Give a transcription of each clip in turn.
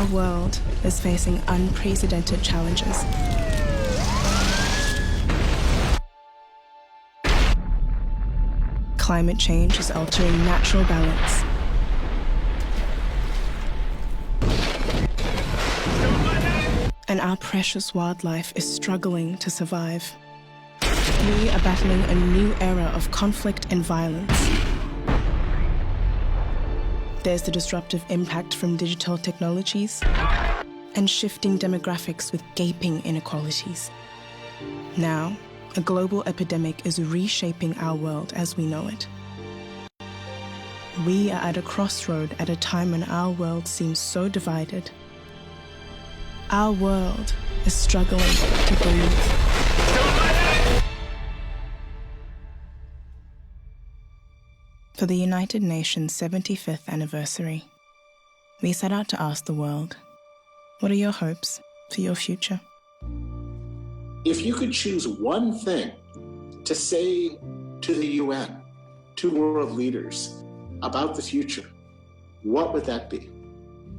Our world is facing unprecedented challenges. Climate change is altering natural balance. And our precious wildlife is struggling to survive. We are battling a new era of conflict and violence. There's the disruptive impact from digital technologies and shifting demographics with gaping inequalities. Now, a global epidemic is reshaping our world as we know it. We are at a crossroad at a time when our world seems so divided. Our world is struggling to breathe. For the United Nations 75th anniversary, we set out to ask the world, what are your hopes for your future? If you could choose one thing to say to the UN, to world leaders about the future, what would that be?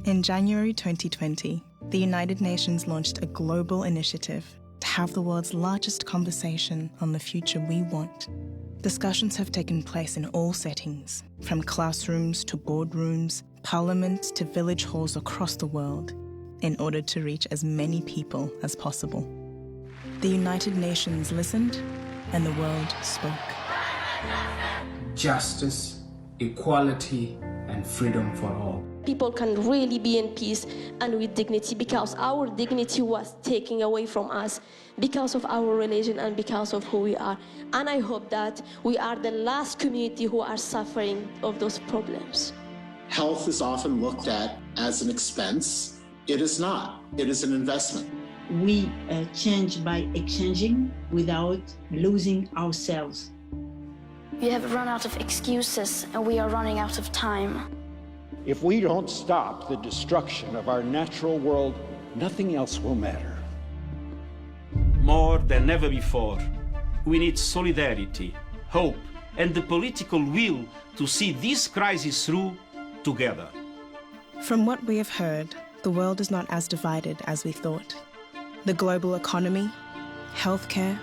In January 2020, the United Nations launched a global initiative to have the world's largest conversation on the future we want. Discussions have taken place in all settings, from classrooms to boardrooms, parliaments to village halls across the world, in order to reach as many people as possible. The United Nations listened, and the world spoke. Justice, equality, and freedom for all. People can really be in peace and with dignity, because our dignity was taken away from us because of our religion and because of who we are. And I hope that we are the last community who are suffering of those problems. Health is often looked at as an expense. It is not. It is an investment. We change by exchanging without losing ourselves. We have run out of excuses and we are running out of time. If we don't stop the destruction of our natural world, nothing else will matter. More than ever before, we need solidarity, hope, and the political will to see this crisis through together. From what we have heard, the world is not as divided as we thought. The global economy, healthcare,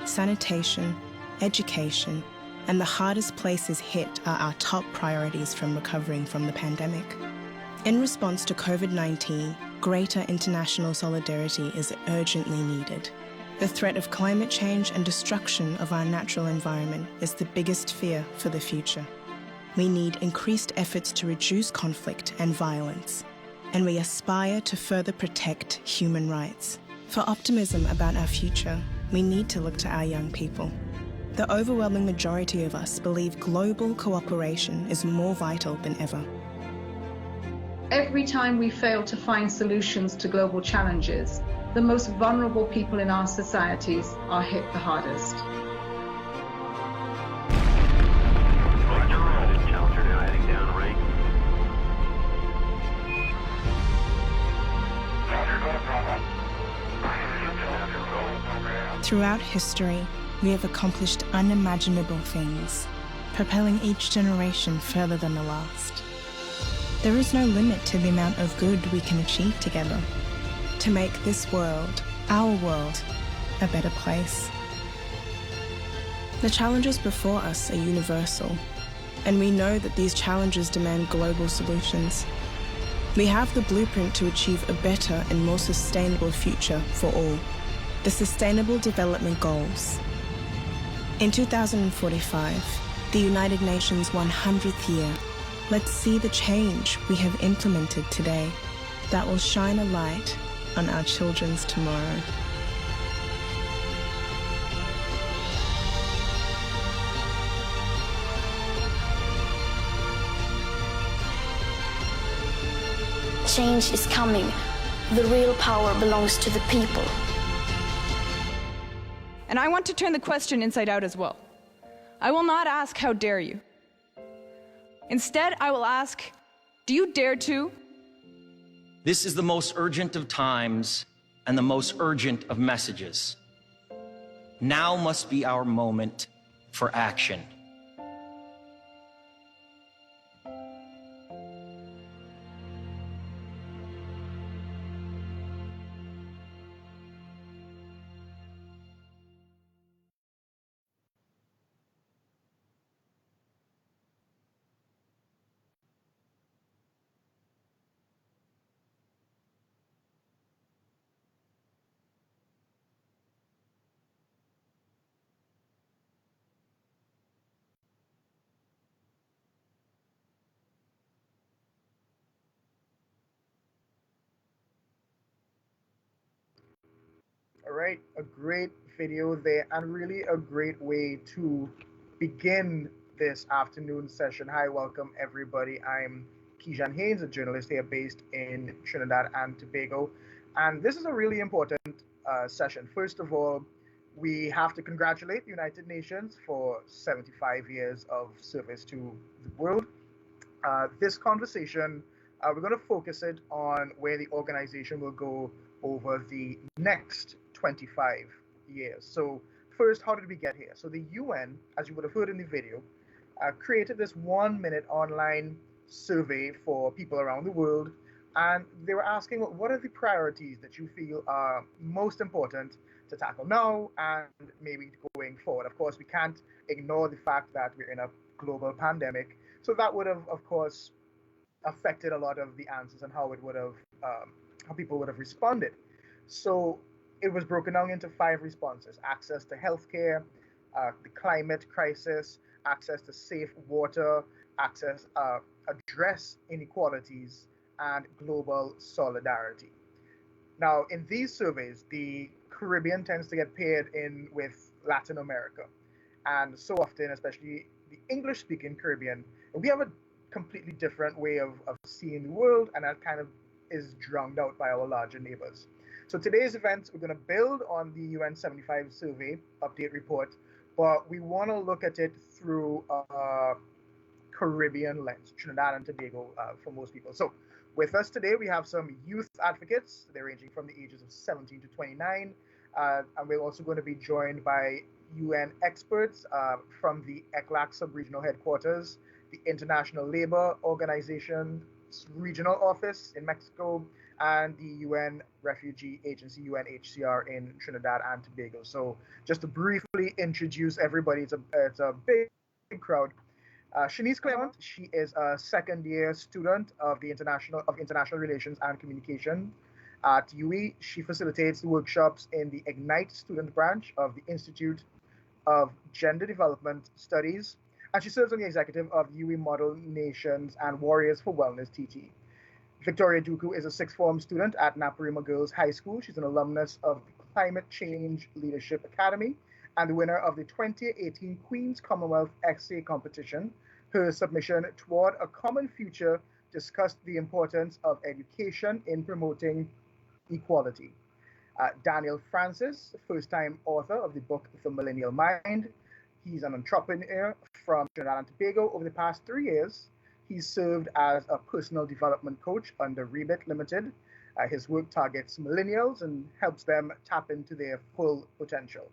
sanitation, education, and the hardest places hit are our top priorities from recovering from the pandemic. In response to COVID-19, greater international solidarity is urgently needed. The threat of climate change and destruction of our natural environment is the biggest fear for the future. We need increased efforts to reduce conflict and violence, and we aspire to further protect human rights. For optimism about our future, we need to look to our young people. The overwhelming majority of us believe global cooperation is more vital than ever. Every time we fail to find solutions to global challenges, the most vulnerable people in our societies are hit the hardest. Throughout history, we have accomplished unimaginable things, propelling each generation further than the last. There is no limit to the amount of good we can achieve together to make this world, our world, a better place. The challenges before us are universal, and we know that these challenges demand global solutions. We have the blueprint to achieve a better and more sustainable future for all. The Sustainable Development Goals. In 2045, the United Nations 100th year, let's see the change we have implemented today that will shine a light on our children's tomorrow. Change is coming. The real power belongs to the people. And I want to turn the question inside out as well. I will not ask, how dare you? Instead, I will ask, do you dare to? This is the most urgent of times and the most urgent of messages. Now must be our moment for action. All right, a great video there, and really a great way to begin this afternoon session. Hi, welcome everybody. I'm Kejan Haynes, a journalist here based in Trinidad and Tobago, and this is a really important session. First of all, we have to congratulate the United Nations for 75 years of service to the world. This conversation, we're going to focus it on where the organization will go over the next 25 years. So first, how did we get here? So the UN, as you would have heard in the video, created this 1-minute online survey for people around the world. And they were asking, well, what are the priorities that you feel are most important to tackle now and maybe going forward? Of course, we can't ignore the fact that we're in a global pandemic. So that would have, of course, affected a lot of the answers and how it would have, how people would have responded. So it was broken down into 5 responses: access to healthcare, the climate crisis, access to safe water, access, address inequalities, and global solidarity. Now, in these surveys, the Caribbean tends to get paired in with Latin America. And so often, especially the English-speaking Caribbean, we have a completely different way of seeing the world, and that kind of is drowned out by our larger neighbors. So today's event, we're going to build on the UN75 survey update report, but we want to look at it through a Caribbean lens, Trinidad and Tobago for most people. So with us today, we have some youth advocates. They're ranging from the ages of 17 to 29. And we're also going to be joined by UN experts from the ECLAC sub-regional headquarters, the International Labour Organization's regional office in Mexico, and the UN Refugee Agency, UNHCR, in Trinidad and Tobago. So just to briefly introduce everybody, it's a big crowd. Shanice Clement, she is a second-year student of the International Relations and Communication at UE. She facilitates the workshops in the Ignite student branch of the Institute of Gender Development Studies, and she serves on the executive of UE Model Nations and Warriors for Wellness TT. Victoria Duku is a sixth form student at Naparima Girls High School. She's an alumnus of the Climate Change Leadership Academy and the winner of the 2018 Queen's Commonwealth Essay Competition. Her submission toward a common future discussed the importance of education in promoting equality. Daniel Francis, first-time author of the book The Millennial Mind. He's an entrepreneur from Trinidad and Tobago. Over the past 3 years, he's served as a personal development coach under Rebit Limited. His work targets millennials and helps them tap into their full potential.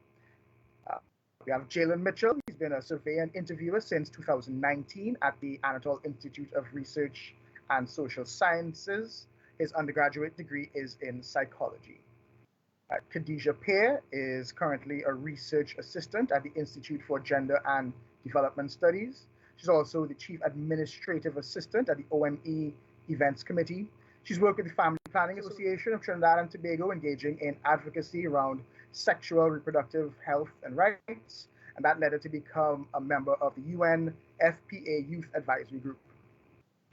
We have Jalen Mitchell. He's been a surveyor and interviewer since 2019 at the Anatole Institute of Research and Social Sciences. His undergraduate degree is in psychology. Khadija Peer is currently a research assistant at the Institute for Gender and Development Studies. She's also the Chief Administrative Assistant at the OME Events Committee. She's worked with the Family Planning Association of Trinidad and Tobago, engaging in advocacy around sexual reproductive health and rights, and that led her to become a member of the UN FPA Youth Advisory Group.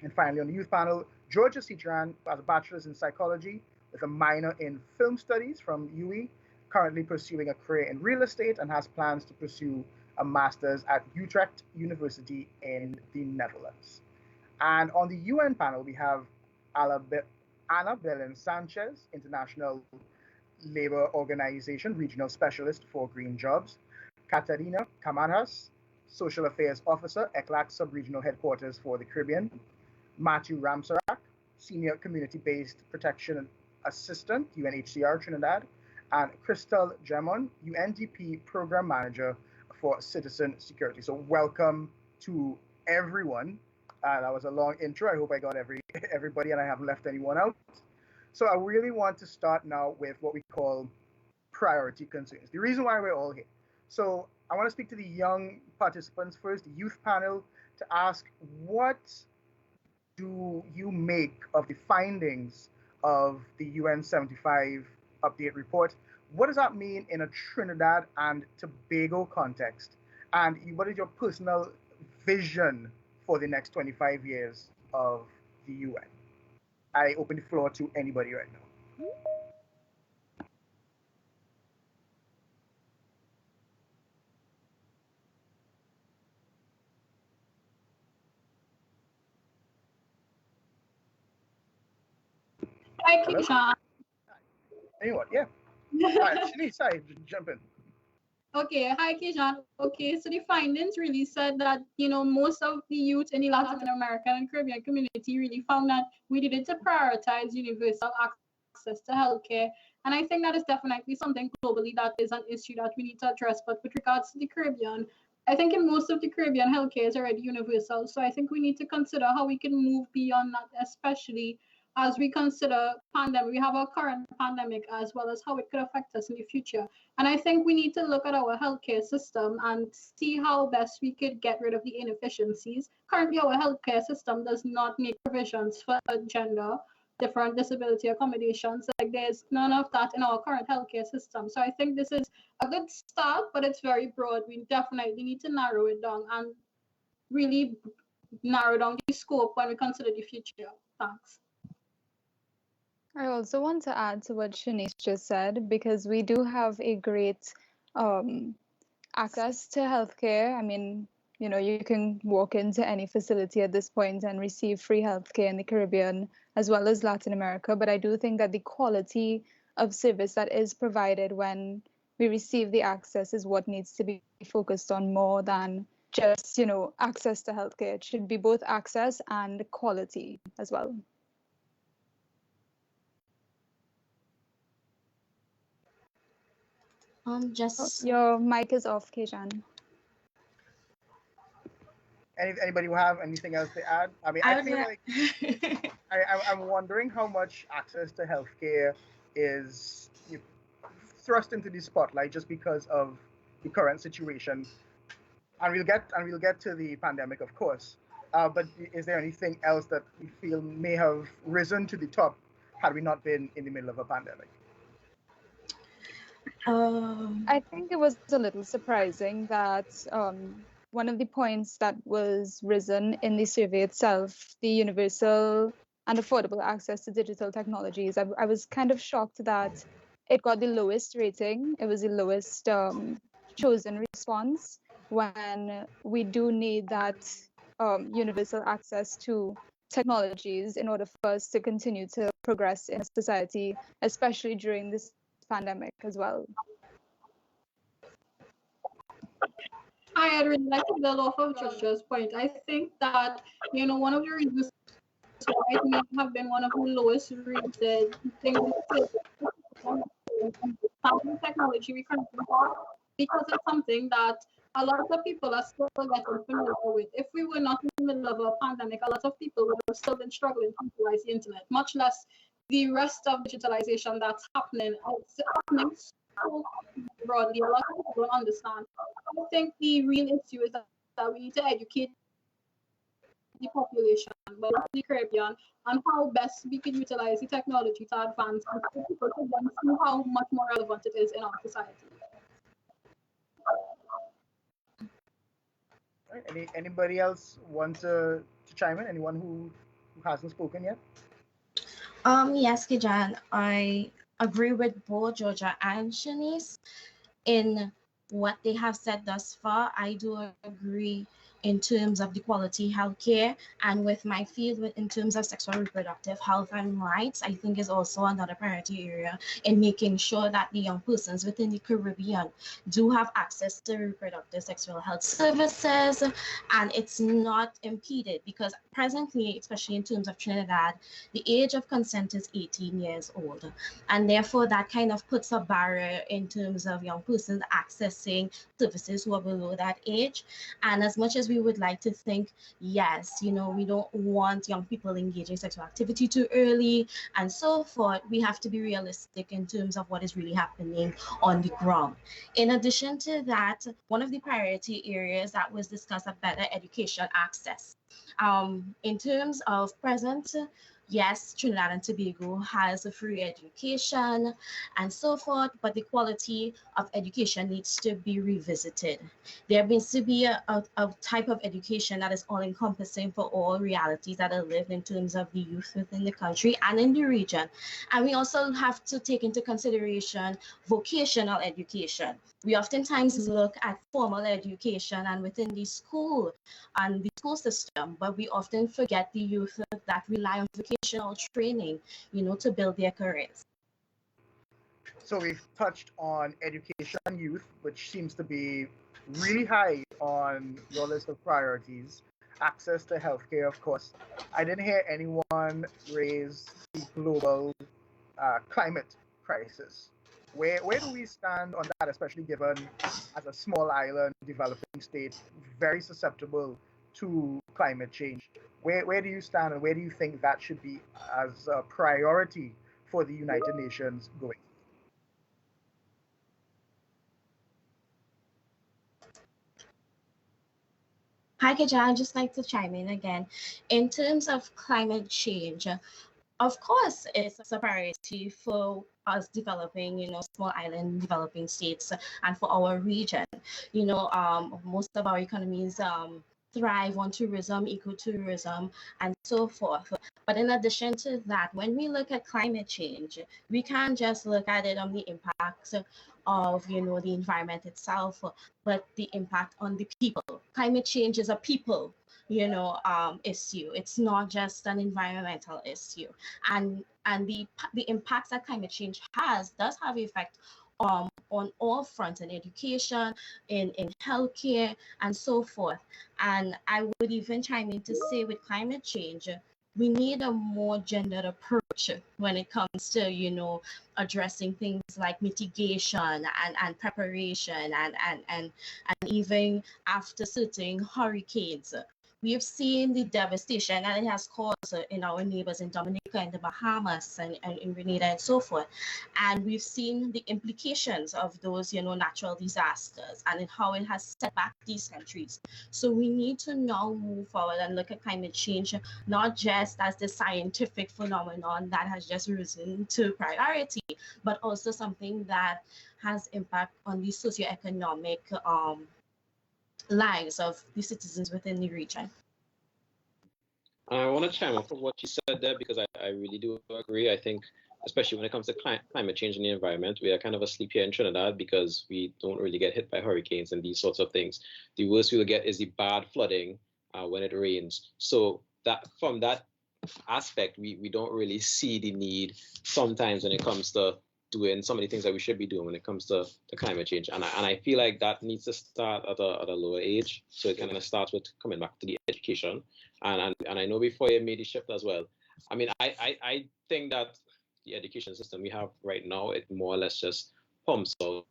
And finally, on the youth panel, Georgia Citran has a bachelor's in psychology with a minor in film studies from UE, currently pursuing a career in real estate, and has plans to pursue a master's at Utrecht University in the Netherlands. And on the UN panel, we have Ana Belén Sanchez, International Labour Organization Regional Specialist for Green Jobs, Catarina Camaras, Social Affairs Officer, ECLAC Sub-Regional Headquarters for the Caribbean, Matthew Ramsarak, Senior Community-Based Protection Assistant, UNHCR Trinidad, and Crystal Gemon, UNDP Program Manager for Citizen Security. So welcome to everyone. That was a long intro. I hope I got everybody and I haven't left anyone out. So I really want to start now with what we call priority concerns, the reason why we're all here. So I want to speak to the young participants first, the youth panel, to ask, what do you make of the findings of the UN75 update report? What does that mean in a Trinidad and Tobago context? And what is your personal vision for the next 25 years of the UN? I open the floor to anybody right now. Hi, Kejan. Anyone? Yeah. All right, Shanice, sorry, jump in. Okay, hi Kejan. Okay, so the findings really said that, most of the youth in the Latin American and Caribbean community really found that we needed to prioritize universal access to healthcare. And I think that is definitely something globally that is an issue that we need to address. But with regards to the Caribbean, I think in most of the Caribbean, healthcare is already universal. So I think we need to consider how we can move beyond that, especially as we consider pandemic. We have our current pandemic as well as how it could affect us in the future. And I think we need to look at our healthcare system and see how best we could get rid of the inefficiencies. Currently, our healthcare system does not make provisions for gender, different disability accommodations. Like there's none of that in our current healthcare system. So I think this is a good start, but it's very broad. We definitely need to narrow it down and really narrow down the scope when we consider the future. Thanks. I also want to add to what Shanice just said, because we do have a great access to healthcare. I mean, you can walk into any facility at this point and receive free healthcare in the Caribbean as well as Latin America. But I do think that the quality of service that is provided when we receive the access is what needs to be focused on more than just, access to healthcare. It should be both access and quality as well. Your mic is off, Kejan. Anybody who have anything else to add? I mean, I feel like I'm wondering how much access to healthcare is thrust into the spotlight just because of the current situation. And we'll get to the pandemic, of course. But is there anything else that we feel may have risen to the top had we not been in the middle of a pandemic? I think it was a little surprising that one of the points that was risen in the survey itself, the universal and affordable access to digital technologies, I was kind of shocked that it got the lowest rating. It was the lowest chosen response, when we do need that universal access to technologies in order for us to continue to progress in society, especially during this pandemic as well. I'd really like to build off of Joshua's point. I think that, one of the reasons why it may have been one of the lowest rated things technology we currently have, because it's something that a lot of people are still getting familiar with. If we were not in the middle of a pandemic, a lot of people would have still been struggling to utilize the internet, much less the rest of digitalization that's happening. It's happening so broadly. A lot of people don't understand. I think the real issue is that we need to educate the population, but the Caribbean, on how best we can utilize the technology to advance and for people to then see how much more relevant it is in our society. Right. Anybody else want to chime in? Anyone who hasn't spoken yet? Yes, Kejan, I agree with both Georgia and Shanice in what they have said thus far. I do agree in terms of the quality healthcare, and with my field in terms of sexual reproductive health and rights, I think is also another priority area in making sure that the young persons within the Caribbean do have access to reproductive sexual health services, and it's not impeded, because presently, especially in terms of Trinidad, the age of consent is 18 years old, and therefore that kind of puts a barrier in terms of young persons accessing services who are below that age. And as much as we would like to think, yes, we don't want young people engaging sexual activity too early and so forth, we have to be realistic in terms of what is really happening on the ground. In addition to that, one of the priority areas that was discussed are better education access. In terms of present, yes, Trinidad and Tobago has a free education and so forth, but the quality of education needs to be revisited. There needs to be a type of education that is all-encompassing for all realities that are lived in terms of the youth within the country and in the region. And we also have to take into consideration vocational education. We oftentimes look at formal education and within the school and the school system, but we often forget the youth that rely on vocational vocational training, to build their careers. So we've touched on education and youth, which seems to be really high on your list of priorities. Access to healthcare, of course. I didn't hear anyone raise the global climate crisis. Where do we stand on that, especially given as a small island developing state, very susceptible to climate change? Where do you stand, and where do you think that should be as a priority for the United Nations going? Hi, Kejan. I'd just like to chime in again. In terms of climate change, of course, it's a priority for us developing, small island developing states and for our region. Most of our economies thrive on tourism, ecotourism, and so forth. But in addition to that, when we look at climate change, we can't just look at it on the impacts of, the environment itself, but the impact on the people. Climate change is a people issue. It's not just an environmental issue, and the impacts that climate change does have effect on all fronts, in education, in healthcare, and so forth. And I would even chime in to say, with climate change, we need a more gendered approach when it comes to addressing things like mitigation and preparation and even after certain hurricanes. We have seen the devastation that it has caused in our neighbors in Dominica and the Bahamas and in Grenada and so forth. And we've seen the implications of those, natural disasters and how it has set back these countries. So we need to now move forward and look at climate change, not just as the scientific phenomenon that has just risen to priority, but also something that has impact on the socioeconomic lives of the citizens within the region. I want to chime off of what you said there, because I really do agree. I think, especially when it comes to climate change and the environment, we are kind of asleep here in Trinidad because we don't really get hit by hurricanes and these sorts of things. The worst we'll get is the bad flooding when it rains. So that from that aspect, we don't really see the need sometimes when it comes to doing some of the things that we should be doing when it comes to climate change. And I feel like that needs to start at a lower age. So it kind of starts with coming back to the education. And I know before you made the shift as well. I mean, I think that the education system we have right now, it more or less just pumps out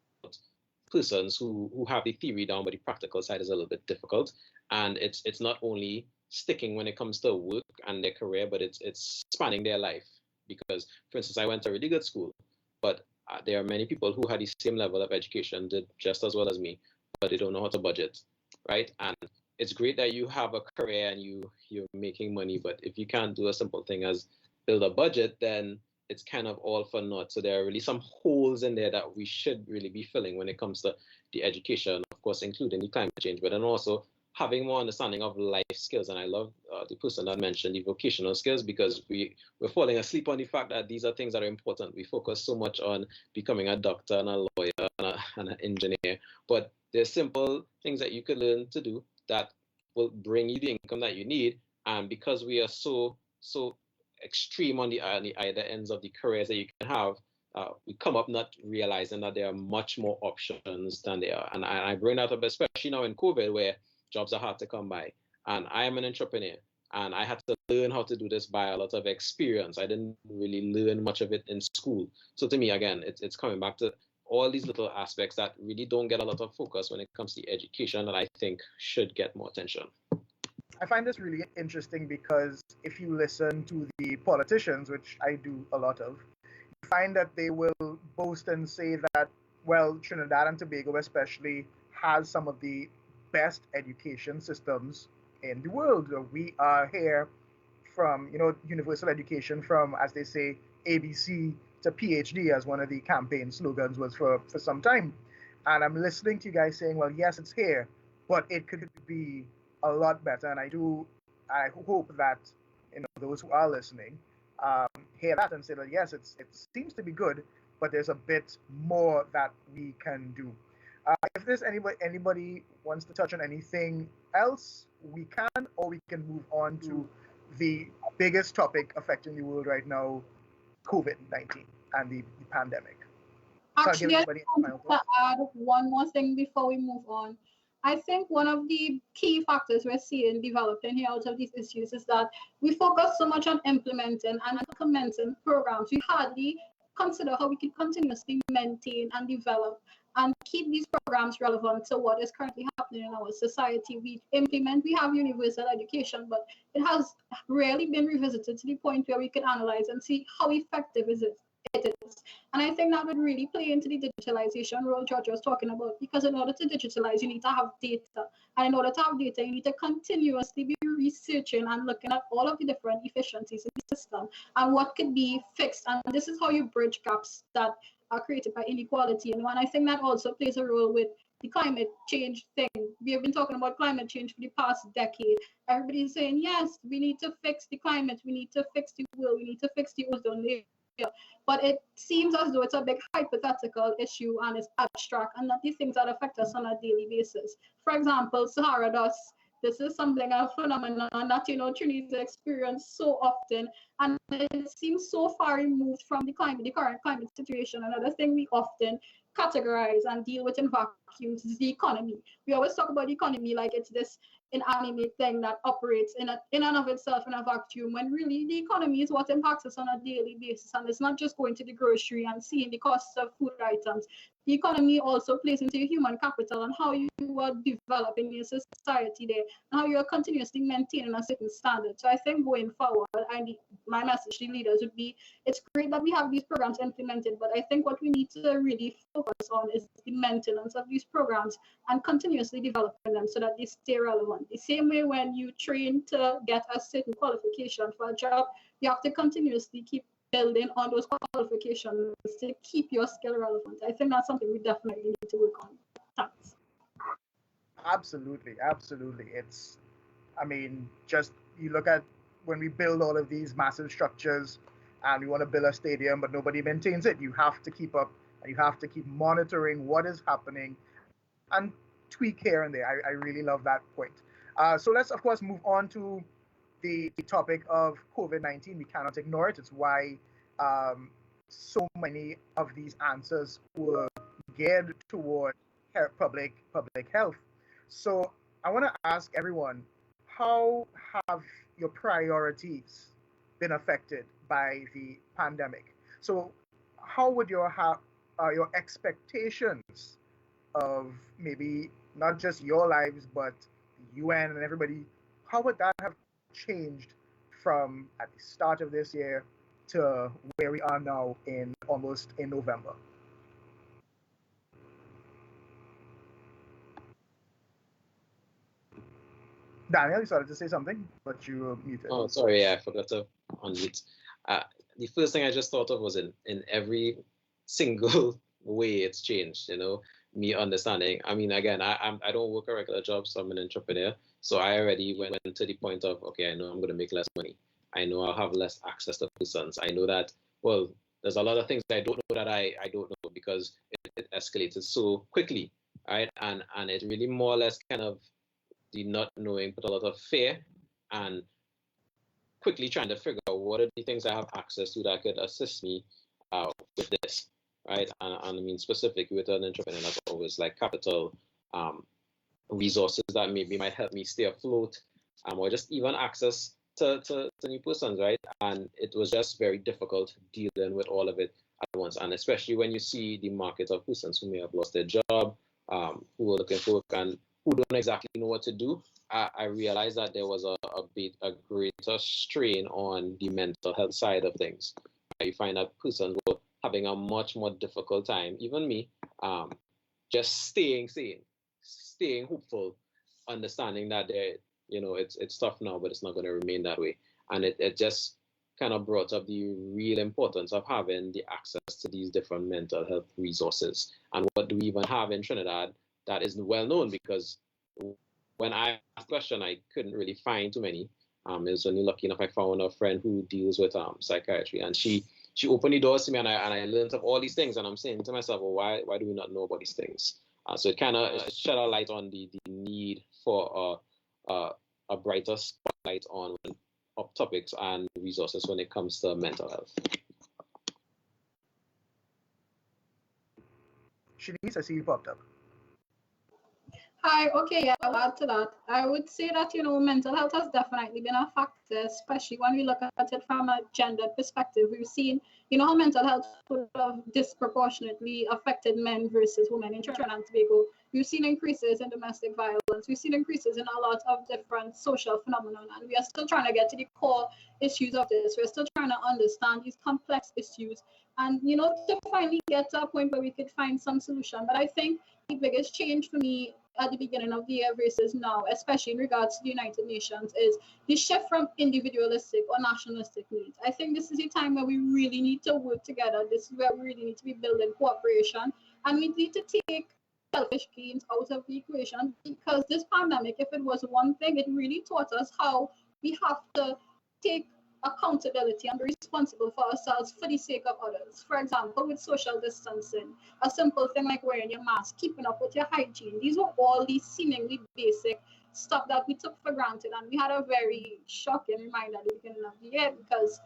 persons who have the theory down, but the practical side is a little bit difficult. And it's not only sticking when it comes to work and their career, but it's spanning their life. Because, for instance, I went to a really good school, but there are many people who had the same level of education, did just as well as me, but they don't know how to budget, right? And it's great that you have a career and you're making money, but if you can't do a simple thing as build a budget, then it's kind of all for naught. So there are really some holes in there that we should really be filling when it comes to the education, of course, including the climate change, but then also having more understanding of life skills. And I love the person that mentioned the vocational skills, because we're falling asleep on the fact that these are things that are important. We focus so much on becoming a doctor and a lawyer and an engineer, but there's simple things that you could learn to do that will bring you the income that you need. And because we are so extreme on the either ends of the careers that you can have, we come up not realizing that there are much more options than there are. And I bring that up, especially now in COVID, where jobs are hard to come by. And I am an entrepreneur, and I had to learn how to do this by a lot of experience. I didn't really learn much of it in school. So to me, again, it's coming back to all these little aspects that really don't get a lot of focus when it comes to education that I think should get more attention. I find this really interesting because if you listen to the politicians, which I do a lot of, you find that they will boast and say that, well, Trinidad and Tobago especially has some of the best education systems in the world. We are here from, universal education from, as they say, ABC to PhD, as one of the campaign slogans was for some time. And I'm listening to you guys saying, well, yes, it's here, but it could be a lot better. And I hope that, those who are listening hear that and say that, yes, it seems to be good, but there's a bit more that we can do. If there's anybody wants to touch on anything else, we can, or we can move on to the biggest topic affecting the world right now, COVID-19 and the pandemic. Actually, I want to add one more thing before we move on. I think one of the key factors we're seeing developing here out of these issues is that we focus so much on implementing and implementing programs. We hardly consider how we can continuously maintain and develop and keep these programs relevant to what is currently happening in our society. We have universal education, but it has rarely been revisited to the point where we can analyze and see how effective it is. And I think that would really play into the digitalization role George was talking about, because in order to digitalize, you need to have data. And in order to have data, you need to continuously be researching and looking at all of the different efficiencies in the system and what could be fixed. And this is how you bridge gaps that are created by inequality. And I think that also plays a role with the climate change thing. We have been talking about climate change for the past decade. Everybody's saying, yes, we need to fix the climate, we need to fix the world, we need to fix the ozone layer. But it seems as though it's a big hypothetical issue and it's abstract and not the things that affect us on a daily basis. For example, Sahara dust. This is something, a phenomenon that, Trinidadians experience so often, and it seems so far removed from the current climate situation. Another thing we often categorize and deal with in vacuums is the economy. We always talk about the economy like it's this inanimate thing that operates in and of itself in a vacuum, when really the economy is what impacts us on a daily basis. And it's not just going to the grocery and seeing the costs of food items. The economy also plays into your human capital and how you are developing your society there and how you are continuously maintaining a certain standard. So I think going forward, my message to leaders would be, it's great that we have these programs implemented, but I think what we need to really focus on is the maintenance of these programs and continuously developing them so that they stay relevant. The same way when you train to get a certain qualification for a job, you have to continuously keep building on those qualifications to keep your skill relevant. I think that's something we definitely need to work on. Thanks. Absolutely. Just you look at when we build all of these massive structures and we want to build a stadium, but nobody maintains it. You have to keep up and you have to keep monitoring what is happening and tweak here and there. I really love that point. So let's, of course, move on to the topic of COVID-19. We cannot ignore it. It's why so many of these answers were geared toward public health. So I want to ask everyone, how have your priorities been affected by the pandemic? So how would your expectations of maybe not just your lives, but the UN and everybody, how would that have changed from at the start of this year to where we are now almost in November? Daniel, you started to say something, but you were muted. Oh, sorry, yeah, I forgot to unmute. The first thing I just thought of was in every single way it's changed, me understanding. I mean, again, I don't work a regular job, so I'm an entrepreneur. So I already went to the point of, okay, I know I'm going to make less money. I know I'll have less access to persons. I know that, well, there's a lot of things I don't know that I don't know because it escalated so quickly, right? And it really more or less kind of the not knowing put a lot of fear and quickly trying to figure out what are the things I have access to that could assist me with this, right? And I mean, specifically with an entrepreneur, that's always like capital, resources that maybe might help me stay afloat, or just even access to new persons, right? And it was just very difficult dealing with all of it at once, and especially when you see the market of persons who may have lost their job, who are looking for work and who don't exactly know what to do. I realized that there was a greater strain on the mental health side of things. You find that persons were having a much more difficult time, even me, just staying sane, staying hopeful, understanding that it's tough now, but it's not going to remain that way. And it just kind of brought up the real importance of having the access to these different mental health resources. And what do we even have in Trinidad that is well known? Because when I asked the question, I couldn't really find too many. It was only lucky enough I found a friend who deals with psychiatry, and she opened the doors to me, and I learned of all these things. And I'm saying to myself, well, why do we not know about these things? So it kind of shed a light on the need for a brighter spotlight on topics and resources when it comes to mental health. Shanice, I see you popped up. Hi, okay, yeah, I'll add to that. I would say that, mental health has definitely been a factor, especially when we look at it from a gendered perspective. We've seen, how mental health would have disproportionately affected men versus women in Trinidad and Tobago. We've seen increases in domestic violence. We've seen increases in a lot of different social phenomena, and we are still trying to get to the core issues of this. We're still trying to understand these complex issues and, to finally get to a point where we could find some solution. But I think the biggest change for me at the beginning of the year versus now, especially in regards to the United Nations, is the shift from individualistic or nationalistic needs. I think this is a time where we really need to work together. This is where we really need to be building cooperation, and we need to take selfish gains out of the equation, because this pandemic, if it was one thing, it really taught us how we have to take accountability and be responsible for ourselves for the sake of others. For example, with social distancing, a simple thing like wearing your mask, keeping up with your hygiene, these were all these seemingly basic stuff that we took for granted, and we had a very shocking reminder at the beginning of the year, because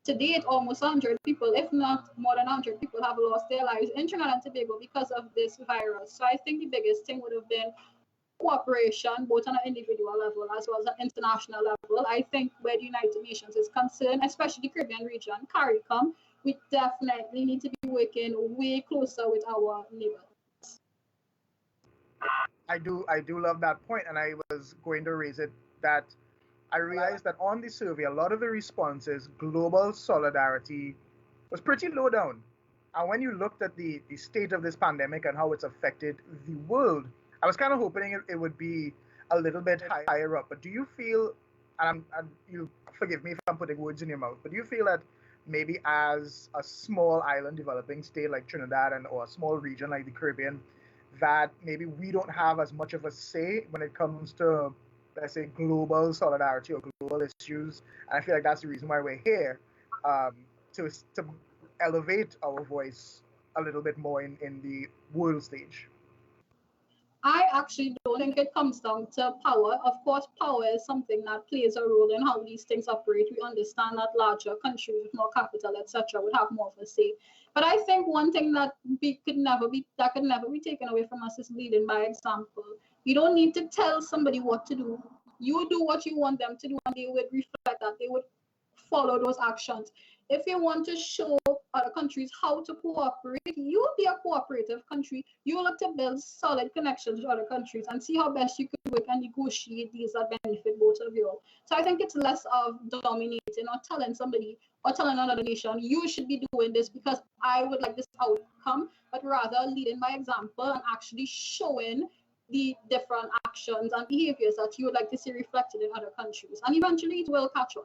to date, almost 100 people, if not more than 100 people, have lost their lives in Trinidad and Tobago because of this virus. So I think the biggest thing would have been cooperation, both on an individual level as well as an international level. I think where the United Nations is concerned, especially the Caribbean region, CARICOM, we definitely need to be working way closer with our neighbors. I do love that point, and I was going to raise it that I realized that on the survey, a lot of the responses, global solidarity was pretty low down. And when you looked at the state of this pandemic and how it's affected the world, I was kind of hoping it would be a little bit higher up. But do you feel, and you forgive me if I'm putting words in your mouth, but do you feel that maybe as a small island developing state like Trinidad or a small region like the Caribbean, that maybe we don't have as much of a say when it comes to, let's say, global solidarity or global issues? And I feel like that's the reason why we're here, to elevate our voice a little bit more in the world stage. I actually don't think it comes down to power. Of course, power is something that plays a role in how these things operate. We understand that larger countries with more capital, etc., would have more of a say. But I think one thing that could never be taken away from us is leading by example. You don't need to tell somebody what to do. You do what you want them to do, and they would reflect that. They would follow those actions. If you want to show other countries how to cooperate, you will be a cooperative country. You will look to build solid connections with other countries and see how best you could work and negotiate deals that benefit both of you. So I think it's less of dominating or telling somebody or telling another nation, you should be doing this because I would like this outcome, but rather leading by example and actually showing the different actions and behaviors that you would like to see reflected in other countries. And eventually it will catch on.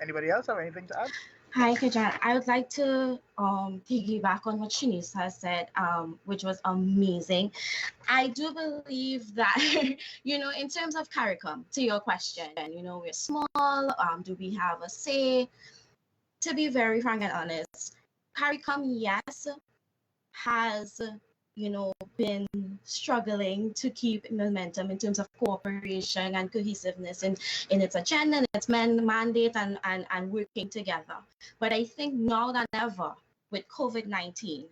Anybody else have anything to add? Hi, Kejan. I would like to piggyback on what Shanice has said, which was amazing. I do believe that, in terms of CARICOM, to your question, we're small. Do we have a say? To be very frank and honest, CARICOM, yes, has been struggling to keep momentum in terms of cooperation and cohesiveness in its agenda and its mandate and working together. But I think now than ever, with COVID-19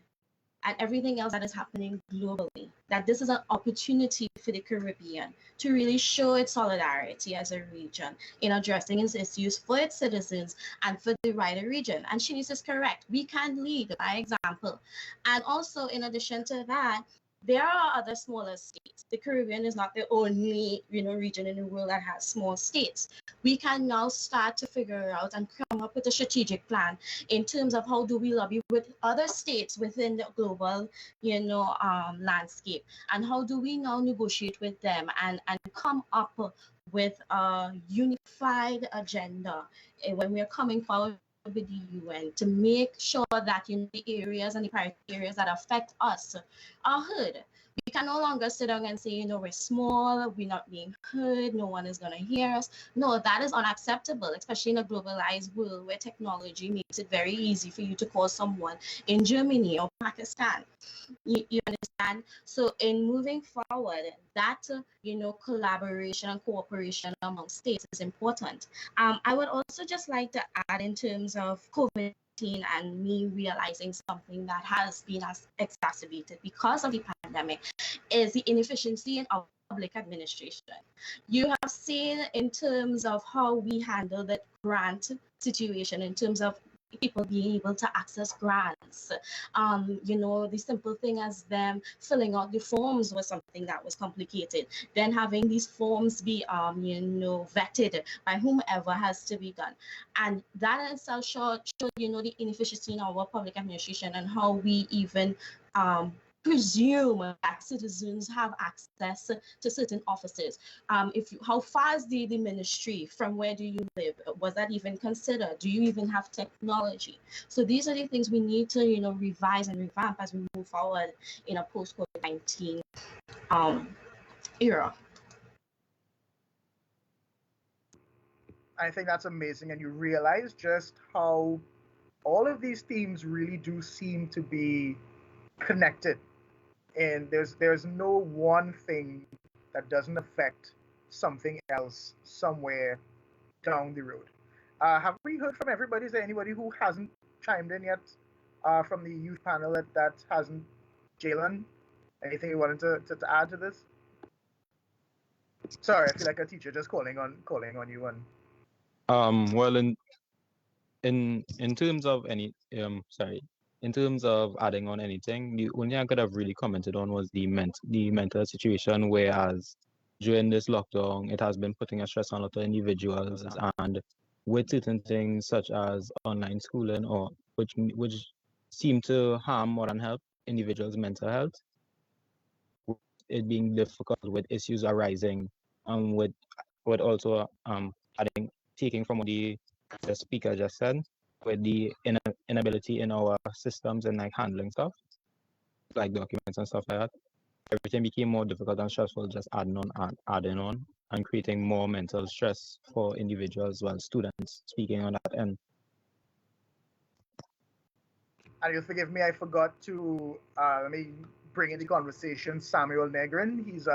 and everything else that is happening globally, that this is an opportunity for the Caribbean to really show its solidarity as a region in addressing its issues for its citizens and for the wider region. And Shanice is correct. We can lead by example. And also, in addition to that, there are other smaller states. The Caribbean is not the only, region in the world that has small states. We can now start to figure out and come up with a strategic plan in terms of how do we lobby with other states within the global, landscape, and how do we now negotiate with them and come up with a unified agenda when we're coming forward with the UN to make sure that the areas and the priority areas that affect us are heard. We can no longer sit down and say, you know, we're small, we're not being heard, no one is going to hear us. No, that is unacceptable, especially in a globalized world where technology makes it very easy for you to call someone in Germany or Pakistan. You understand? So in moving forward, that, you know, collaboration and cooperation among states is important. I would also just like to add in terms of COVID and me realizing something that has been exacerbated because of the pandemic is the inefficiency in our public administration. You have seen in terms of how we handle the grant situation, in terms of people being able to access grants. You know, the simple thing as them filling out the forms was something that was complicated. Then having these forms be, you know, vetted by whomever has to be done. And that in itself showed, you know, the inefficiency in our public administration and how we even presume that citizens have access to certain offices. How far is the ministry from where do you live? Was that even considered? Do you even have technology? So these are the things we need to, you know, revise and revamp as we move forward in a post-COVID-19 era. I think that's amazing, and you realize just how all of these themes really do seem to be connected. And there's no one thing that doesn't affect something else somewhere down the road. Have we heard from everybody? Is there anybody who hasn't chimed in yet from the youth panel that hasn't? Jalen, anything you wanted to add to this? Sorry, I feel like a teacher just calling on you. And well, in terms of in terms of adding on anything, the only I could have really commented on was the mental situation, whereas during this lockdown, it has been putting a stress on a lot of individuals, and with certain things such as online schooling, or which seem to harm more than help individuals' mental health, it being difficult with issues arising, with also taking from what the speaker just said, with the inability in our systems and like handling stuff, like documents and stuff like that. Everything became more difficult and stressful, just adding on and creating more mental stress for individuals, while students speaking on that end. And you'll forgive me, I forgot to let me bring in the conversation Samuel Negrin. He's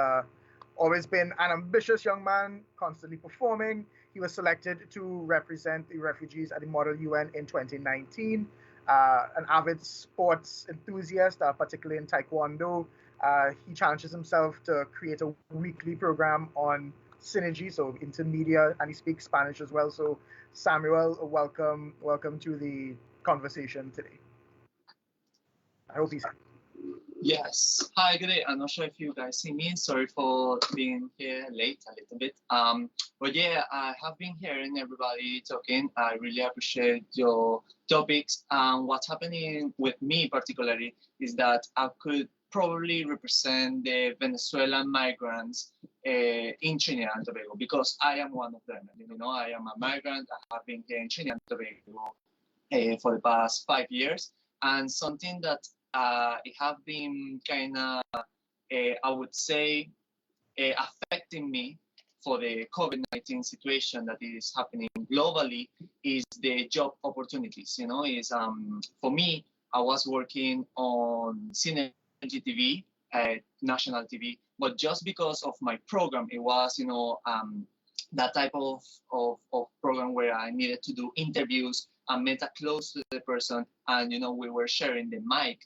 always been an ambitious young man, constantly performing. He was selected to represent the refugees at the Model UN in 2019. An avid sports enthusiast, particularly in Taekwondo. He challenges himself to create a weekly program on synergy, so intermedia, and he speaks Spanish as well. So Samuel, welcome to the conversation today. I hope he's here. Yes. Hi, good day. I'm not sure if you guys see me. Sorry for being here late a little bit. But yeah, I have been hearing everybody talking. I really appreciate your topics. What's happening with me particularly is that I could probably represent the Venezuelan migrants in Trinidad and Tobago, because I am one of them. You know, I am a migrant. I have been here in Trinidad and Tobago for the past 5 years, and something that it have been kind of, I would say, affecting me for the COVID-19 situation that is happening globally is the job opportunities. You know, is for me, I was working on Synergy TV, national TV, but just because of my program, it was, you know, that type of program where I needed to do interviews and met close to the person, and you know, we were sharing the mic.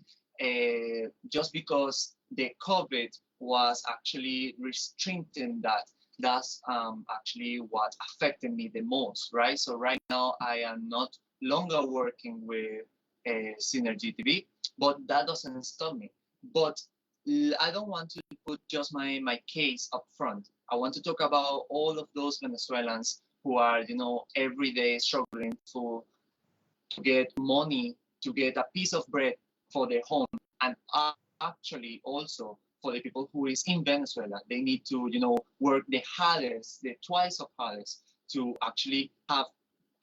Just because the COVID was actually restricting that, that's actually what affected me the most, right? So right now I am not longer working with Synergy TV, but that doesn't stop me. But I don't want to put just my case up front. I want to talk about all of those Venezuelans who are, you know, every day struggling to get money, to get a piece of bread for their home, and actually also for the people who is in Venezuela. They need to, you know, work the hardest, the twice of hardest, to actually have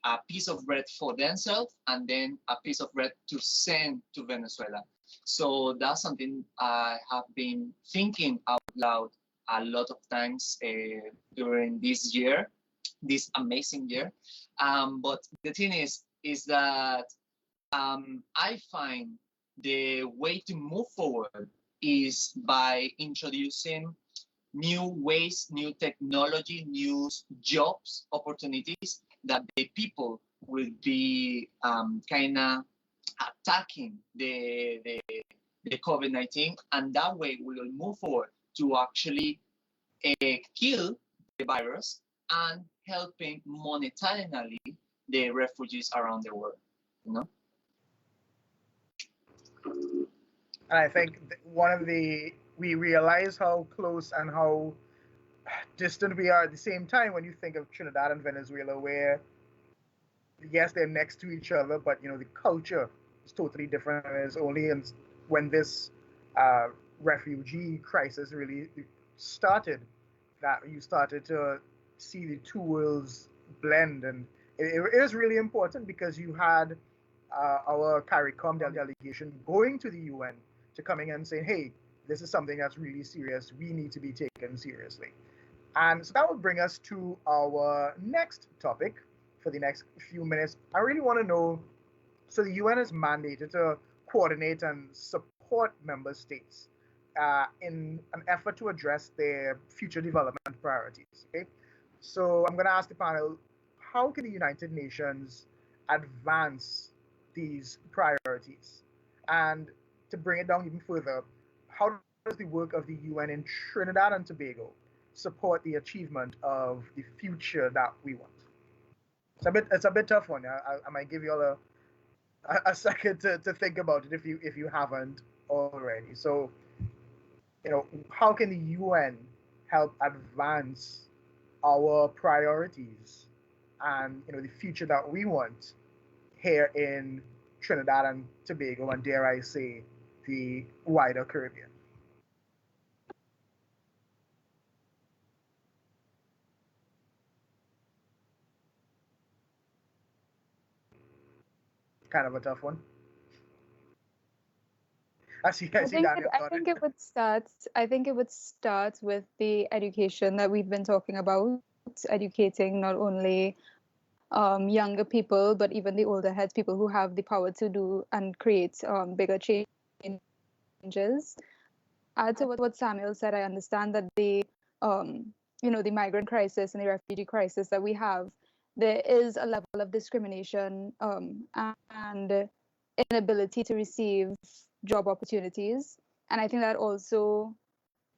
a piece of bread for themselves and then a piece of bread to send to Venezuela. So that's something I have been thinking out loud a lot of times during this year, this amazing year. But the thing is that I find the way to move forward is by introducing new ways, new technology, new jobs, opportunities that the people will be kind of attacking the COVID-19, and that way we will move forward to actually kill the virus and helping monetarily the refugees around the world. You know. And I think we realize how close and how distant we are at the same time when you think of Trinidad and Venezuela, where yes, they're next to each other, but the culture is totally different. And it's only when this refugee crisis really started that you started to see the two worlds blend, and it is really important because you had our CARICOM delegation going to the UN to coming and saying, hey, this is something that's really serious. We need to be taken seriously. And so that will bring us to our next topic for the next few minutes. I really want to know, so the UN is mandated to coordinate and support member states in an effort to address their future development priorities. Okay, so I'm going to ask the panel, how can the United Nations advance these priorities? And to bring it down even further, how does the work of the UN in Trinidad and Tobago support the achievement of the future that we want? It's a bit tough one. I might give you all a second to think about it if you haven't already. So, how can the UN help advance our priorities and the future that we want here in Trinidad and Tobago, and dare I say, the wider Caribbean? Kind of a tough one. I think it would start. I think it would start with the education that we've been talking about, educating not only younger people but even the older heads, people who have the power to do and create bigger changes. Add to what Samuel said, I understand that the migrant crisis and the refugee crisis that we have, there is a level of discrimination and inability to receive job opportunities. And I think that also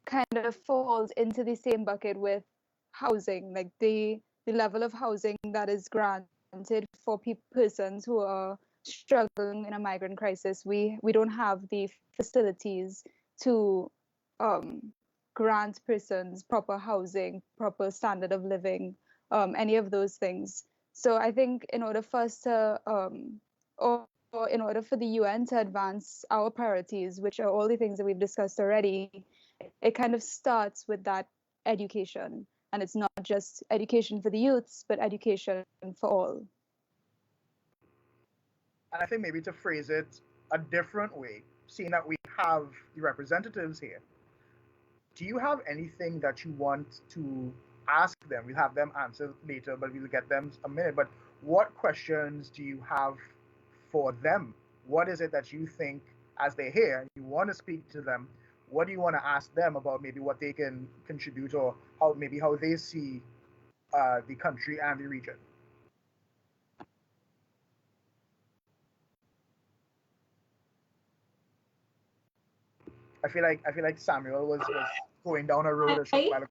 kind of falls into the same bucket with housing, like the level of housing that is granted for persons who are struggling in a migrant crisis. We don't have the facilities to grant persons proper housing, proper standard of living, any of those things. So I think in order for us to or in order for the UN to advance our priorities, which are all the things that we've discussed already, it kind of starts with that education. And it's not just education for the youths, but education for all. And I think maybe to phrase it a different way, seeing that we have the representatives here, do you have anything that you want to ask them? We'll have them answer later, but we'll get them a minute. But what questions do you have for them? What is it that you think, as they're here and you want to speak to them, what do you want to ask them about maybe what they can contribute, or how they see the country and the region? I feel like Samuel was going down a road a short while ago.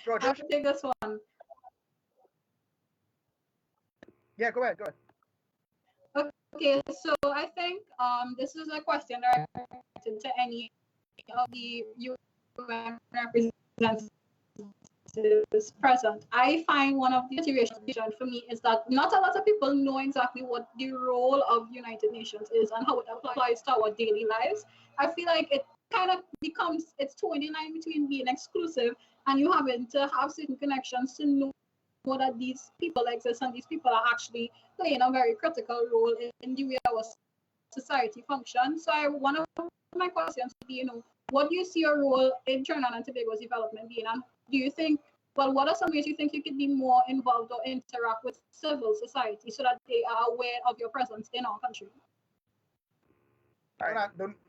Georgia. I should take this one. Yeah, go ahead. Okay, so I think this is a question directed to any of the UN representatives present. I find one of the motivations for me is that not a lot of people know exactly what the role of United Nations is and how it applies to our daily lives. I feel like it kind of becomes, it's towing the line between being exclusive and you having to have certain connections to know that these people exist and these people are actually playing a very critical role in the way our society functions. So one of my questions would be, what do you see your role in Trinidad and Tobago's development being? And do you think, well, what are some ways you think you could be more involved or interact with civil society so that they are aware of your presence in our country?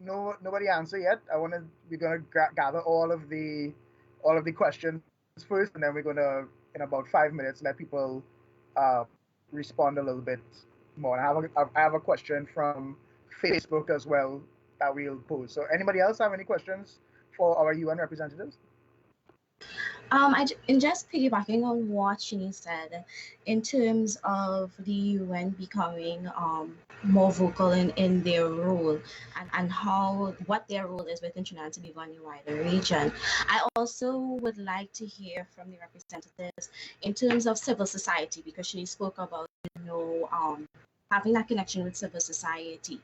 Nobody answer yet. We're gonna gather all of the questions first, and then we're gonna, in about 5 minutes, let people respond a little bit more. I have a question from Facebook as well that we'll pose. So anybody else have any questions for our UN representatives? And just piggybacking on what Shini said, in terms of the UN becoming more vocal in their role and what their role is within Trinidad and Tobago and the wider region, I also would like to hear from the representatives in terms of civil society, because Shini spoke about having that connection with civil society.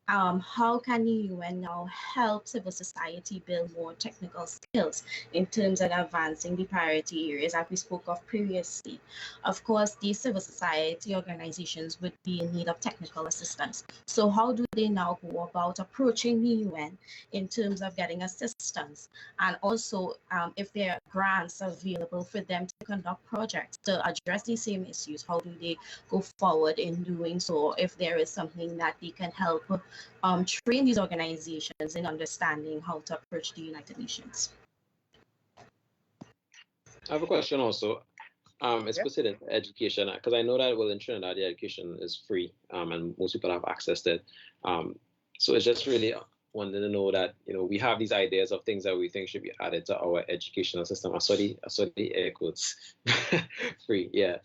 How can the UN now help civil society build more technical skills in terms of advancing the priority areas that we spoke of previously? Of course, these civil society organizations would be in need of technical assistance. So how do they now go about approaching the UN in terms of getting assistance? And also, if there are grants available for them to conduct projects to address these same issues, how do they go forward in doing so? If there is something that they can help train these organizations in understanding how to approach the United Nations. I have a question also. It's specific to education, because I know that, well, in Trinidad, the education is free, and most people have access to it. So it's just really wanting to know that, we have these ideas of things that we think should be added to our educational system. I saw the air quotes, free, yeah.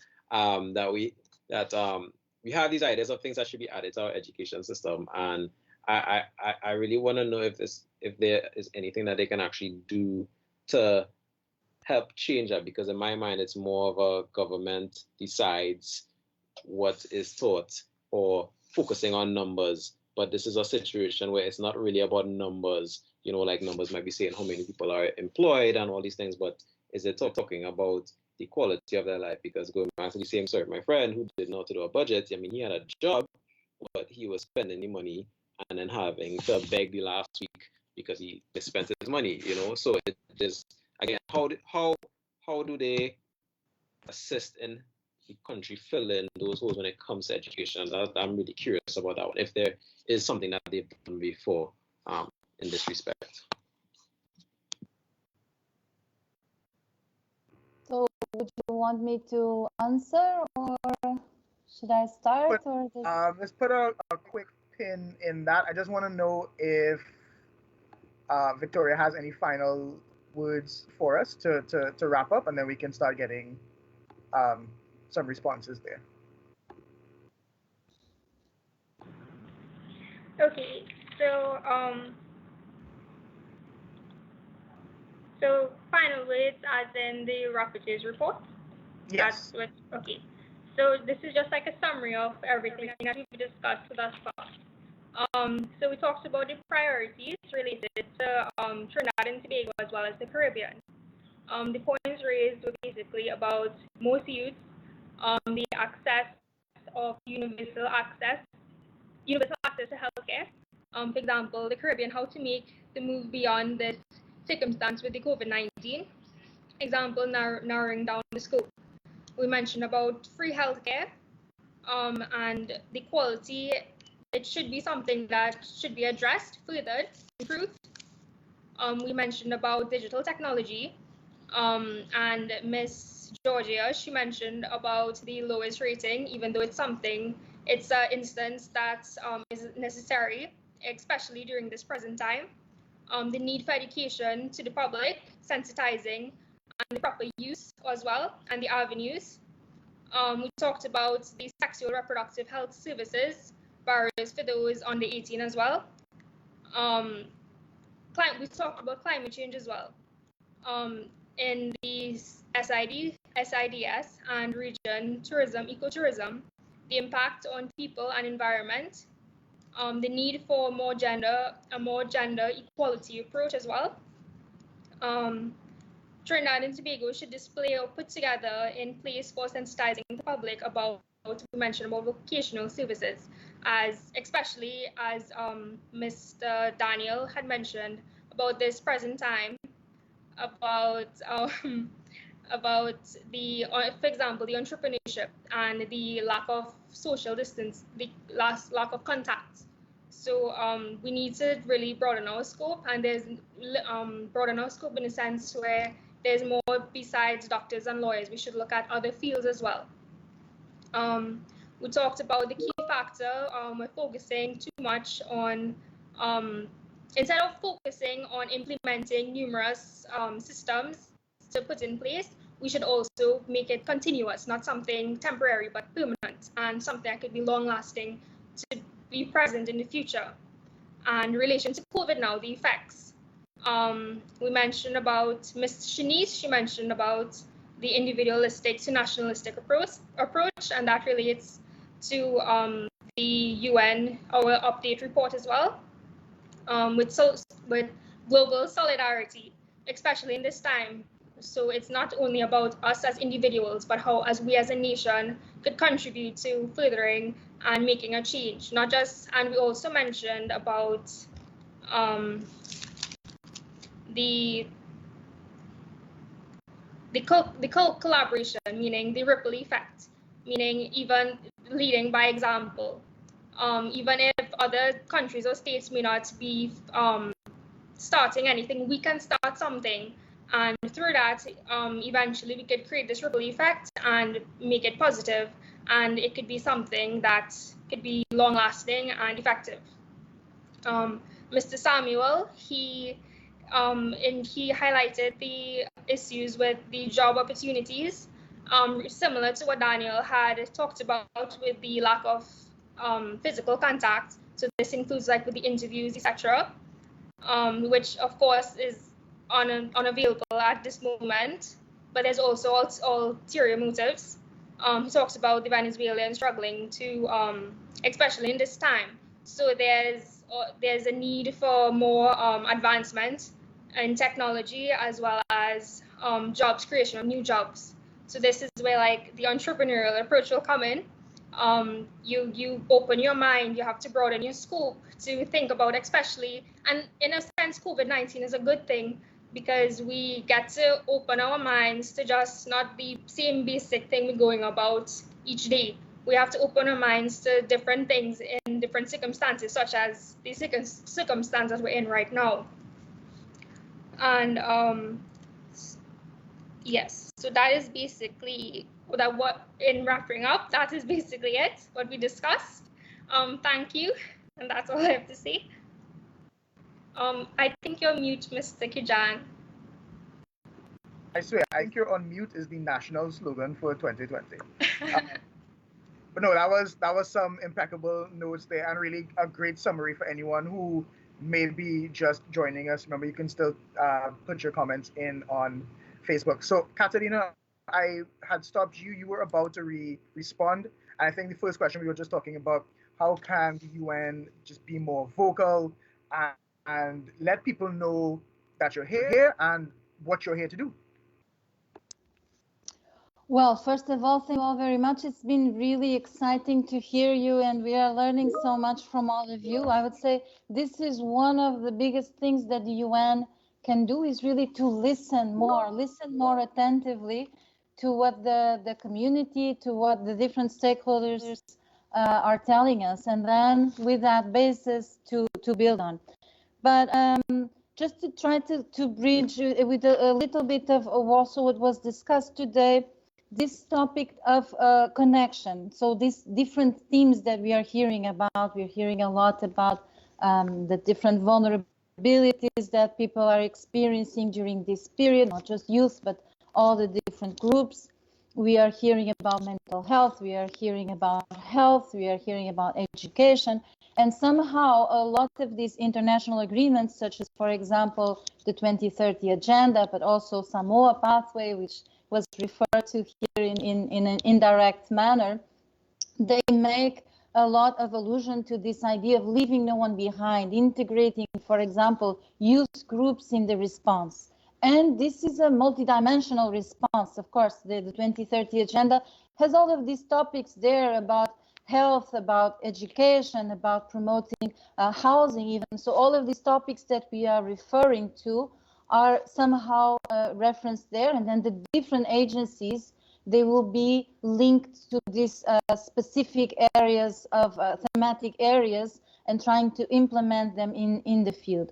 We have these ideas of things that should be added to our education system, and I really want to know if there is anything that they can actually do to help change that, because in my mind it's more of a government decides what is taught or focusing on numbers, but this is a situation where it's not really about numbers, like numbers might be saying how many people are employed and all these things, but is it talking about the quality of their life? Because going back to the same story, my friend who didn't know how to do a budget, he had a job, but he was spending the money and then having to beg the last week because he spent his money, So it is, again, how do they assist in the country fill in those holes when it comes to education? I'm really curious about that one, if there is something that they've done before in this respect. So would you want me to answer, or should I start? Let's put a quick pin in that. I just want to know if Victoria has any final words for us to wrap up, and then we can start getting some responses there. Okay, so final words as in the rapporteur's report? Yes. Okay. So this is just like a summary of everything that we've discussed thus far. So we talked about the priorities related to Trinidad and Tobago as well as the Caribbean. The points raised were basically about most youth, the access of universal access to healthcare. For example, the Caribbean, how to make the move beyond this circumstance with the COVID-19. Example, narrowing down the scope. We mentioned about free healthcare, and the quality. It should be something that should be addressed, furthered, improved. We mentioned about digital technology, and Miss Georgia, she mentioned about the lowest rating, even though it's an instance that is necessary, especially during this present time. The need for education to the public, sensitizing, and the proper use as well, and the avenues. We talked about the sexual reproductive health services, barriers for those under 18 as well. We talked about climate change as well. In the SIDS and region tourism, ecotourism, the impact on people and environment, the need for a more gender equality approach as well. Trinidad and Tobago should display or put together in place for sensitizing the public about, we mentioned about vocational services, especially as Mr. Daniel had mentioned about this present time, about the, for example, the entrepreneurship and the lack of social distance, the lack of contact. So we need to really broaden our scope, and there's broaden our scope in a sense where there's more besides doctors and lawyers. We should look at other fields as well. We talked about the key factor. We're focusing too much on, instead of focusing on implementing numerous systems to put in place, we should also make it continuous, not something temporary, but permanent, and something that could be long-lasting to be present in the future. And in relation to COVID now, the effects. We mentioned about Ms. Shanice, she mentioned about the individualistic to nationalistic approach, and that relates to the UN, our update report as well, with global solidarity, especially in this time. So it's not only about us as individuals, but how as we as a nation could contribute to furthering and making a change. Not just, and we also mentioned about the collaboration, meaning the ripple effect, meaning even leading by example. Even if other countries or states may not be starting anything, we can start something, and through that, eventually we could create this ripple effect and make it positive, and it could be something that could be long-lasting and effective. Mr. Samuel, he highlighted the issues with the job opportunities, similar to what Daniel had talked about with the lack of physical contact. So this includes like with the interviews, etc., which of course is unavailable at this moment, but there's also ulterior motives. He talks about the Venezuelans struggling to, especially in this time. So there's a need for more advancement in technology, as well as jobs, creation of new jobs. So this is where like the entrepreneurial approach will come in. You open your mind, you have to broaden your scope to think about, especially, and in a sense, COVID-19 is a good thing because we get to open our minds to just not the same basic thing we're going about each day. We have to open our minds to different things in different circumstances, such as the circumstances we're in right now. And yes, so that is basically in wrapping up, that is basically it, what we discussed. Thank you, and that's all I have to say. I think you're mute, Mr. Kejan. I swear, I think you're on mute is the national slogan for 2020. But no, that was some impeccable notes there, and really a great summary for anyone who may be just joining us. Remember, you can still put your comments in on Facebook. So, Catalina, I had stopped you. You were about to respond. And I think the first question we were just talking about, how can the UN just be more vocal and let people know that you're here and what you're here to do? Well, first of all, thank you all very much. It's been really exciting to hear you, and we are learning so much from all of you. I would say this is one of the biggest things that the UN can do, is really to listen more attentively to what the community, to what the different stakeholders are telling us, and then with that basis to build on. But just to try to bridge with a little bit of also what was discussed today, this topic of connection. So these different themes that we are hearing about, we're hearing a lot about the different vulnerabilities that people are experiencing during this period, not just youth, but all the different groups. We are hearing about mental health, we are hearing about health, we are hearing about education, and somehow a lot of these international agreements, such as, for example, the 2030 Agenda, but also Samoa Pathway, which was referred to here in an indirect manner, they make a lot of allusion to this idea of leaving no one behind, integrating, for example, youth groups in the response. And this is a multidimensional response. Of course, the 2030 agenda has all of these topics there about health, about education, about promoting housing even. So all of these topics that we are referring to are somehow referenced there, and then the different agencies, they will be linked to these specific areas of thematic areas and trying to implement them in the field.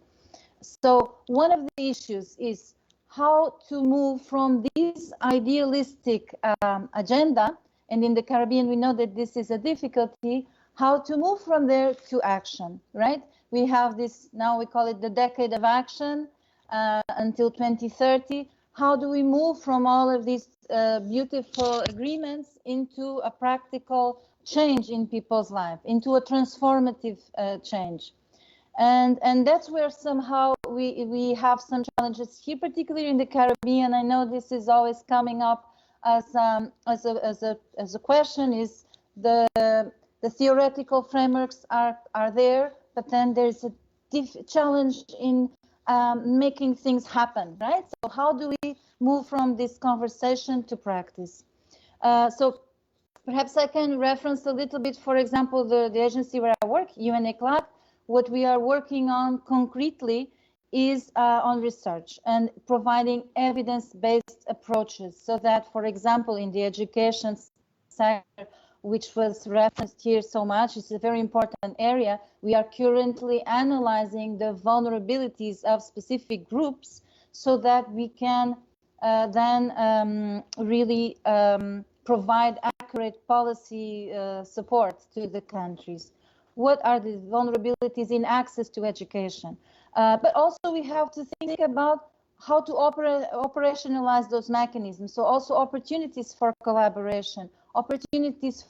So one of the issues is how to move from this idealistic agenda, and in the Caribbean we know that this is a difficulty, how to move from there to action, right? We have this, now we call it the decade of action until 2030. How do we move from all of these beautiful agreements into a practical change in people's life, into a transformative change? And that's where somehow we have some challenges here, particularly in the Caribbean. I know this is always coming up as a question. Is the theoretical frameworks are there, but then there's a challenge in making things happen, right? So how do we move from this conversation to practice? So perhaps I can reference a little bit, for example, the agency where I work, UN75. What we are working on concretely is on research and providing evidence-based approaches, so that, for example, in the education sector, which was referenced here so much, it's a very important area. We are currently analyzing the vulnerabilities of specific groups so that we can then really provide accurate policy support to the countries. What are the vulnerabilities in access to education? But also we have to think about how to operationalize those mechanisms. So also opportunities for collaboration, opportunities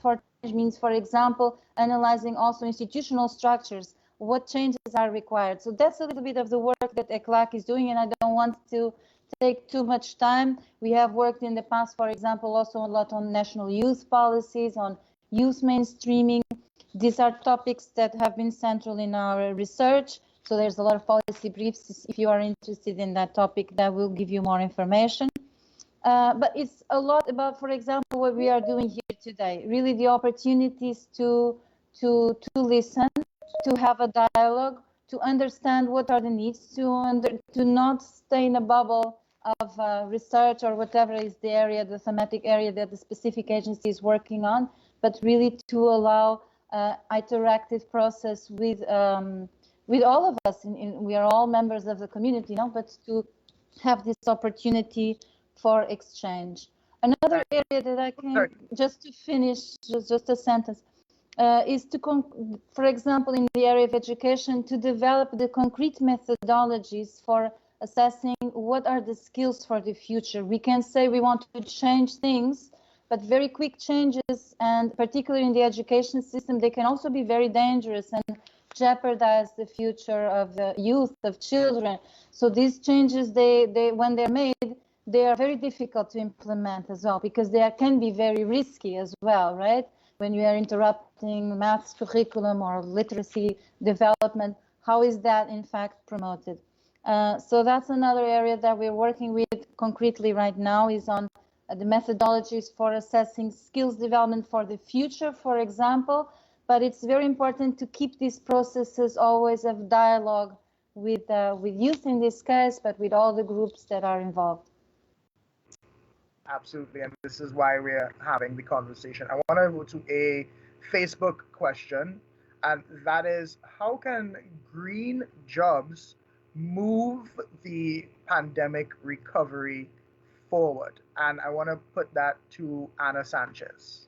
for change means, for example, analyzing also institutional structures, what changes are required. So that's a little bit of the work that ECLAC is doing, and I don't want to take too much time. We have worked in the past, for example, also a lot on national youth policies, on youth mainstreaming. These are topics that have been central in our research. So there's a lot of policy briefs. If you are interested in that topic, that will give you more information. But it's a lot about, for example, what we are doing here today. Really the opportunities to listen, to have a dialogue, to understand what are the needs, to not stay in a bubble of research or whatever is the area, the thematic area that the specific agency is working on, but really to allow interactive process with all of us. We are all members of the community, but to have this opportunity for exchange. Another area that I can, just to finish, just a sentence, is to, for example, in the area of education, to develop the concrete methodologies for assessing what are the skills for the future. We can say we want to change things, but very quick changes, and particularly in the education system, they can also be very dangerous and jeopardize the future of the youth, of children. So these changes, when they're made, they are very difficult to implement as well, because they can be very risky as well, right? When you are interrupting maths curriculum or literacy development, how is that in fact promoted? So that's another area that we're working with concretely right now, is on the methodologies for assessing skills development for the future, for example. But it's very important to keep these processes always of dialogue with youth in this case, but with all the groups that are involved. Absolutely, and this is why we're having the conversation. I want to go to a Facebook question, and that is, how can green jobs move the pandemic recovery forward? And I want to put that to Ana Sanchez.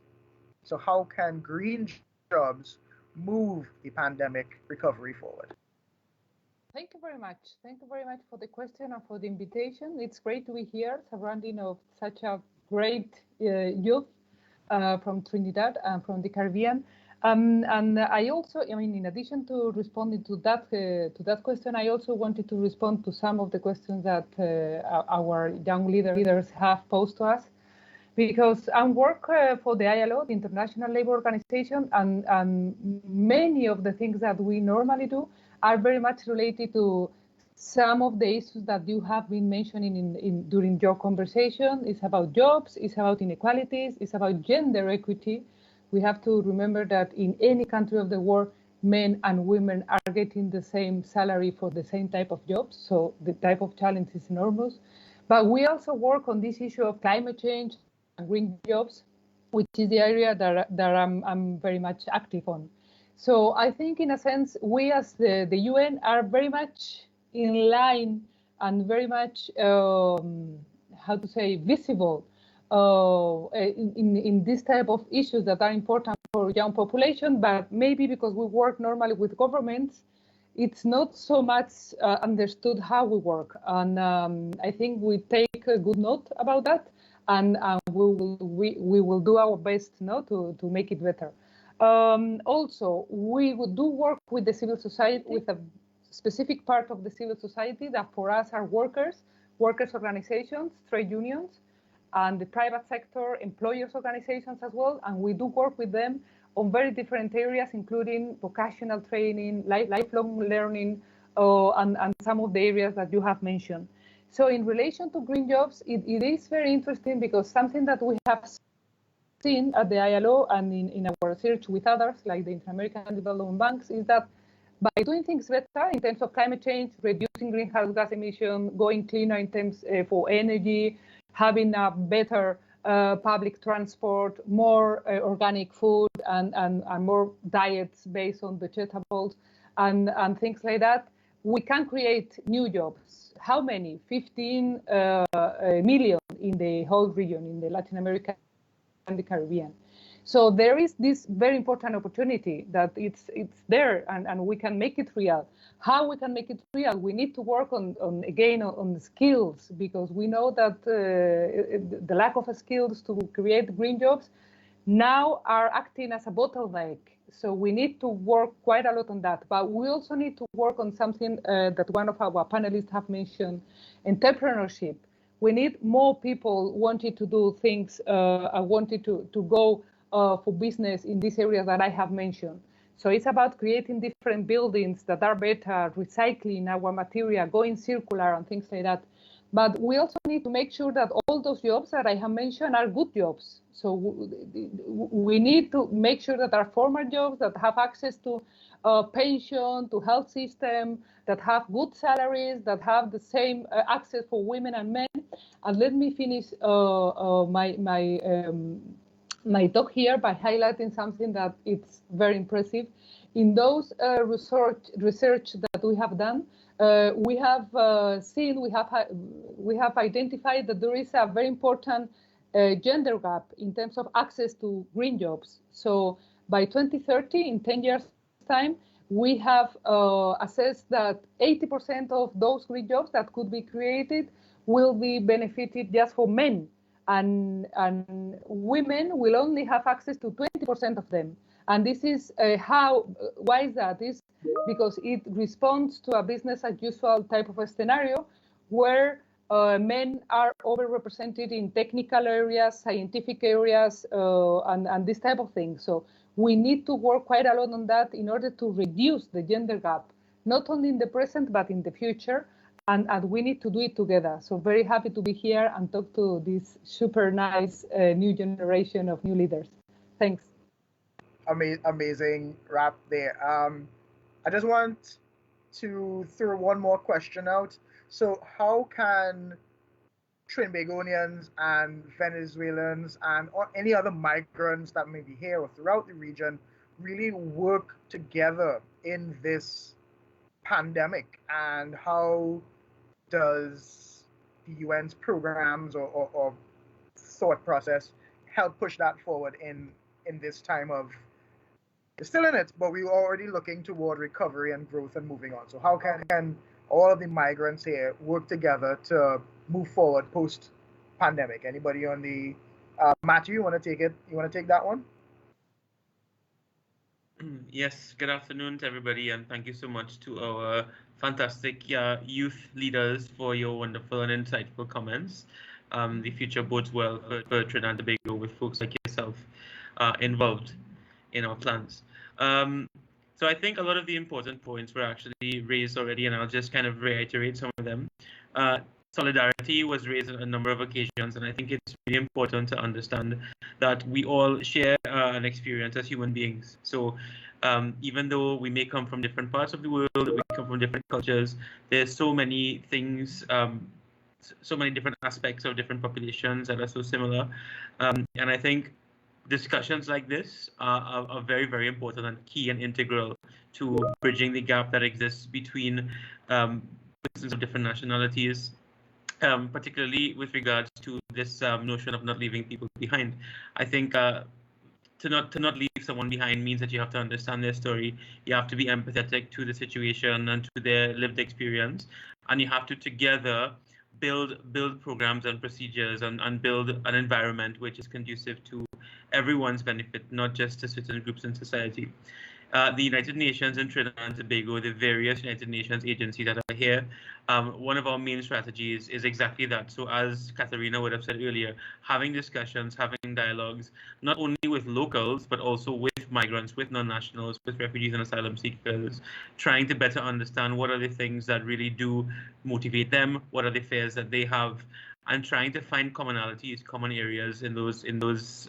So how can green jobs move the pandemic recovery forward? Thank you very much. Thank you very much for the question and for the invitation. It's great to be here surrounding of such a great youth from Trinidad and from the Caribbean. And I also, in addition to responding to that question, I also wanted to respond to some of the questions that our young leaders have posed to us. Because I work for the ILO, the International Labour Organization, and many of the things that we normally do are very much related to some of the issues that you have been mentioning during your conversation. It's about jobs, it's about inequalities, it's about gender equity. We have to remember that in any country of the world, men and women are getting the same salary for the same type of jobs. So the type of challenge is enormous. But we also work on this issue of climate change and green jobs, which is the area that I'm very much active on. So I think, in a sense, we as the UN are very much in line and very much, how to say, visible in this type of issues that are important for young population. But maybe because we work normally with governments, it's not so much understood how we work. And I think we take a good note about that, and we will do our best to make it better. Also, we do work with the civil society, with a specific part of the civil society that for us are workers organizations, trade unions, and the private sector, employers organizations as well. And we do work with them on very different areas, including vocational training, lifelong learning, and some of the areas that you have mentioned. So in relation to green jobs, it is very interesting, because something that we have seen at the ILO and in our research with others, like the Inter-American Development Banks, is that by doing things better in terms of climate change, reducing greenhouse gas emission, going cleaner in terms for energy, having a better public transport, more organic food, and more diets based on vegetables, and things like that, we can create new jobs. How many? 15 million in the whole region, in the Latin America and the Caribbean. So there is this very important opportunity that it's there, and we can make it real. How we can make it real? We need to work on the skills, because we know that the lack of skills to create green jobs now are acting as a bottleneck. So we need to work quite a lot on that. But we also need to work on something that one of our panelists have mentioned: entrepreneurship. We need more people wanting to do things, wanting to go for business in these areas that I have mentioned. So it's about creating different buildings that are better, recycling our material, going circular, and things like that. But we also need to make sure that all those jobs that I have mentioned are good jobs. So we need to make sure that our formal jobs that have access to pension, to health system, that have good salaries, that have the same access for women and men. And let me finish my talk here by highlighting something that it's very impressive. In those research that we have done, we have identified that there is a very important gender gap in terms of access to green jobs. So by 2030, in 10 years' time, we have assessed that 80% of those green jobs that could be created will be benefited just for men, and women will only have access to 20% of them. And this is why is that? Is because it responds to a business as usual type of a scenario where men are overrepresented in technical areas, scientific areas, and this type of thing. So we need to work quite a lot on that in order to reduce the gender gap, not only in the present, but in the future. And we need to do it together. So very happy to be here and talk to this super nice new generation of new leaders. Thanks. Amazing wrap there. I just want to throw one more question out. So how can Trinbagonians and Venezuelans and any other migrants that may be here or throughout the region really work together in this pandemic? And how does the UN's programs or thought process help push that forward in this time of, we're still in it, but we're already looking toward recovery and growth and moving on? So how can all of the migrants here work together to move forward post pandemic? Anybody on the Matthew, you want to take it? You want to take that one? Yes, good afternoon to everybody, and thank you so much to our fantastic youth leaders for your wonderful and insightful comments. The future bodes well for Trinidad and Tobago with folks like yourself involved in our plans. So I think a lot of the important points were actually raised already, and I'll just kind of reiterate some of them. Solidarity was raised on a number of occasions, and I think it's really important to understand that we all share an experience as human beings. So even though we may come from different parts of the world, we come from different cultures, there's so many things, so many different aspects of different populations that are so similar. And I think discussions like this are very, very important and key and integral to bridging the gap that exists between persons of different nationalities, particularly with regards to this notion of not leaving people behind. I think to not leave someone behind means that you have to understand their story. You have to be empathetic to the situation and to their lived experience, and you have to together build programs and procedures and build an environment which is conducive to everyone's benefit, not just to certain groups in society. The United Nations and Trinidad and Tobago, the various United Nations agencies that are here, one of our main strategies is exactly that. So as Katharina would have said earlier, having discussions, having dialogues, not only with locals, but also with migrants, with non-nationals, with refugees and asylum seekers, trying to better understand what are the things that really do motivate them, what are the fears that they have, and trying to find commonalities, common areas in those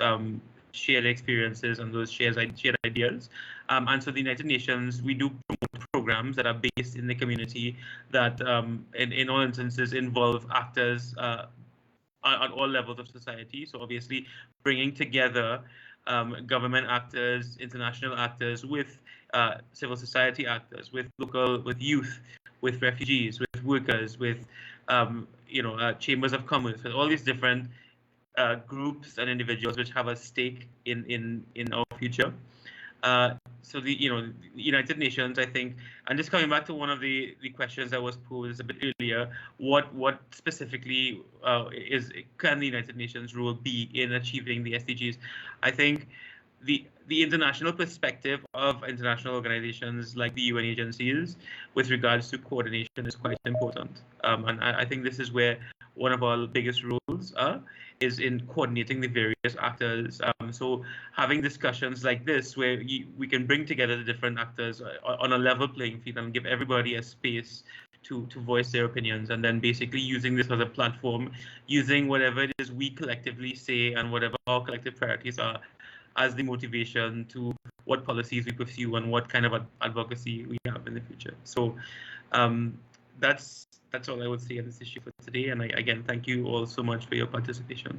shared experiences and those shared ideas. And so the United Nations, we do promote programs that are based in the community that in all instances involve actors at all levels of society. So obviously bringing together government actors, international actors with civil society actors, with youth, with refugees, with workers, with chambers of commerce, with all these different groups and individuals which have a stake in our future. So the United Nations, I think, and just coming back to one of the questions that was posed a bit earlier, what specifically can the United Nations role be in achieving the SDGs? I think the international perspective of international organizations like the UN agencies with regards to coordination is quite important. And I think this is where one of our biggest roles is in coordinating the various actors. So having discussions like this where we can bring together the different actors on a level playing field and give everybody a space to voice their opinions, and then basically using this as a platform, using whatever it is we collectively say and whatever our collective priorities are as the motivation to what policies we pursue and what kind of advocacy we have in the future. So that's all I would say on this issue for today. And again, thank you all so much for your participation.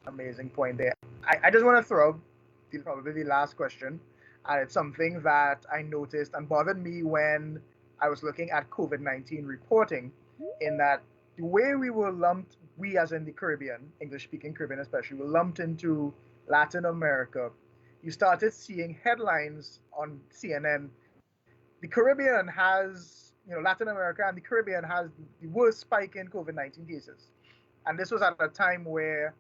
Amazing point there. I just want to throw out probably the last question. And it's something that I noticed and bothered me when I was looking at COVID-19 reporting, in that the way we were lumped, we as in the Caribbean, English-speaking Caribbean especially, were lumped into Latin America. You started seeing headlines on CNN. The Caribbean has, Latin America and the Caribbean has the worst spike in COVID-19 cases. And this was at a time where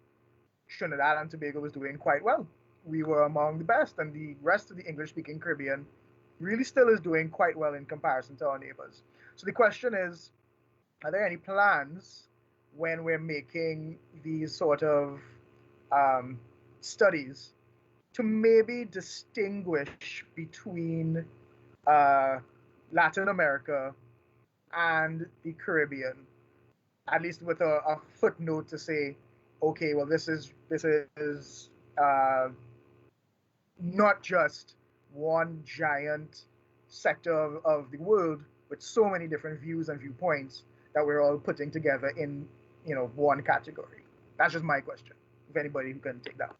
Trinidad and Tobago was doing quite well. We were among the best, and the rest of the English-speaking Caribbean really still is doing quite well in comparison to our neighbors. So the question is, are there any plans when we're making these sort of studies to maybe distinguish between Latin America and the Caribbean, at least with a footnote to say, okay, well, this is not just one giant sector of the world with so many different views and viewpoints that we're all putting together in one category. That's just my question. If anybody who can take that.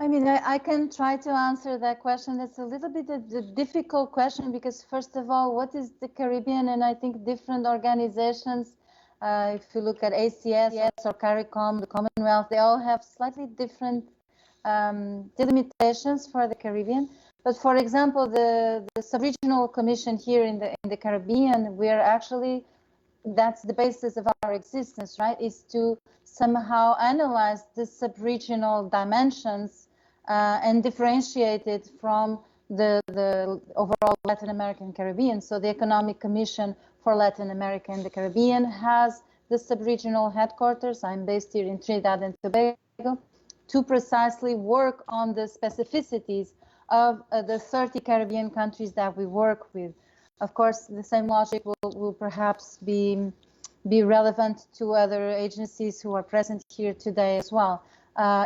I mean, I can try to answer that question. It's a little bit of a difficult question because, first of all, what is the Caribbean? And I think different organizations, if you look at ACS or CARICOM, the Commonwealth, they all have slightly different delimitations for the Caribbean. But for example, the Sub-Regional Commission here in the Caribbean, we are actually, that's the basis of our existence, right? Is to somehow analyze the sub-regional dimensions and differentiate it from the overall Latin American Caribbean. So the Economic Commission for Latin America and the Caribbean has the sub-regional headquarters. I'm based here in Trinidad and Tobago to precisely work on the specificities of the 30 Caribbean countries that we work with. Of course, the same logic will perhaps be relevant to other agencies who are present here today as well.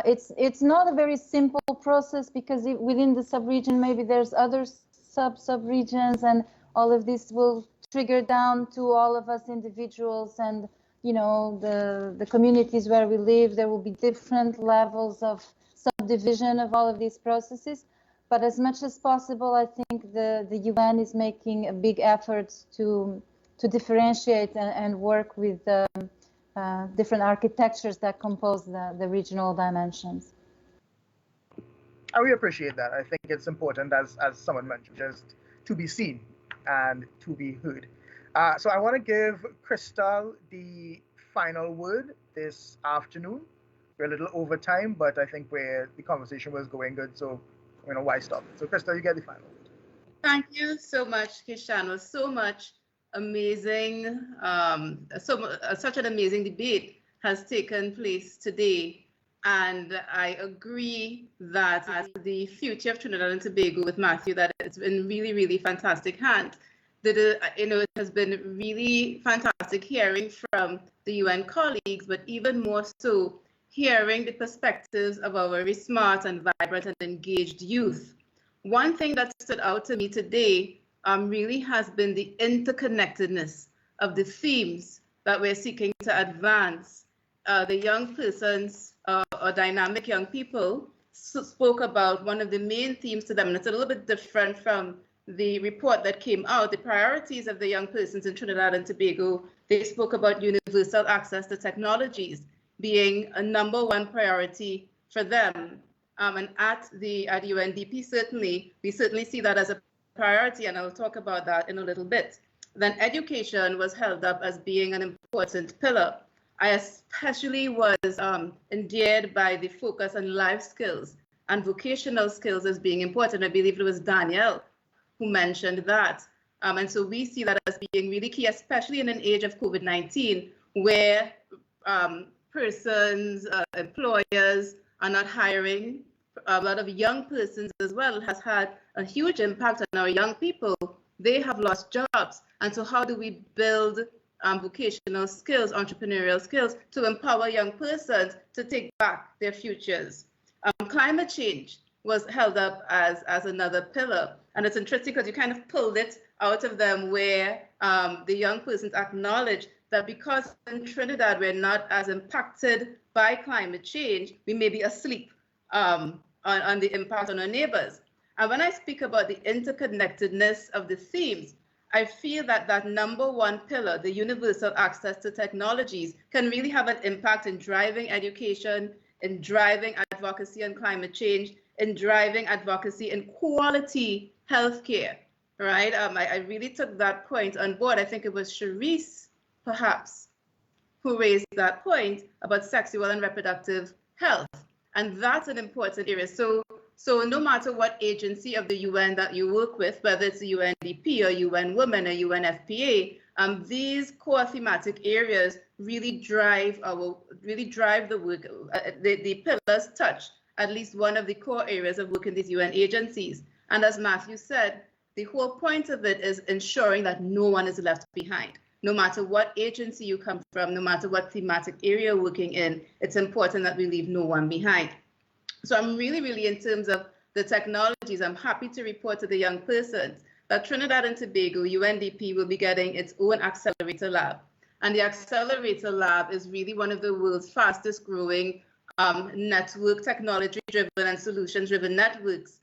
It's not a very simple process because within the sub-region, maybe there's other sub-regions, and all of this will trigger down to all of us individuals and, you know, the communities where we live. There will be different levels of subdivision of all of these processes. But as much as possible, I think the UN is making a big effort to differentiate and work with different architectures that compose the regional dimensions. We appreciate that. I think it's important, as someone mentioned, just to be seen and to be heard. So I want to give Crystal the final word this afternoon. We're a little over time, but I think the conversation was going good, so you know, why stop? So Crystal, you get the final word. Thank you so much, Kejan. So much amazing, such an amazing debate has taken place today. And I agree that the future of Trinidad and Tobago with Matthew, that it's been really, really fantastic hand. It has been really fantastic hearing from the UN colleagues, but even more so, hearing the perspectives of our very smart and vibrant and engaged youth. One thing that stood out to me today really has been the interconnectedness of the themes that we're seeking to advance. The young persons or dynamic young people spoke about one of the main themes to them, and it's a little bit different from the report that came out, the priorities of the young persons in Trinidad and Tobago. They spoke about universal access to technologies being a #1 priority for them. And at UNDP, we certainly see that as a priority, and I'll talk about that in a little bit. Then education was held up as being an important pillar. I especially was endeared by the focus on life skills and vocational skills as being important. I believe it was Danielle who mentioned that. And so we see that as being really key, especially in an age of COVID-19, where persons, employers are not hiring. A lot of young persons as well has had a huge impact on our young people. They have lost jobs. And so how do we build vocational skills, entrepreneurial skills to empower young persons to take back their futures? Climate change was held up as another pillar. And it's interesting because you kind of pulled it out of them where the young persons acknowledge that because in Trinidad we're not as impacted by climate change, we may be asleep on the impact on our neighbors. And when I speak about the interconnectedness of the themes, I feel that that #1 pillar, the universal access to technologies, can really have an impact in driving education, in driving advocacy on climate change, in driving advocacy in quality healthcare, right? I really took that point on board. I think it was Charisse, perhaps, who raised that point about sexual and reproductive health. And that's an important area. So no matter what agency of the UN that you work with, whether it's the UNDP or UN Women or UNFPA, these core thematic areas really drive the work. The pillars touch at least one of the core areas of work in these UN agencies. And as Matthew said, the whole point of it is ensuring that no one is left behind. No matter what agency you come from, no matter what thematic area you're working in, it's important that we leave no one behind. So I'm really, in terms of the technologies, I'm happy to report to the young persons that Trinidad and Tobago, UNDP, will be getting its own accelerator lab. And the accelerator lab is really one of the world's fastest growing network, technology-driven and solutions-driven networks,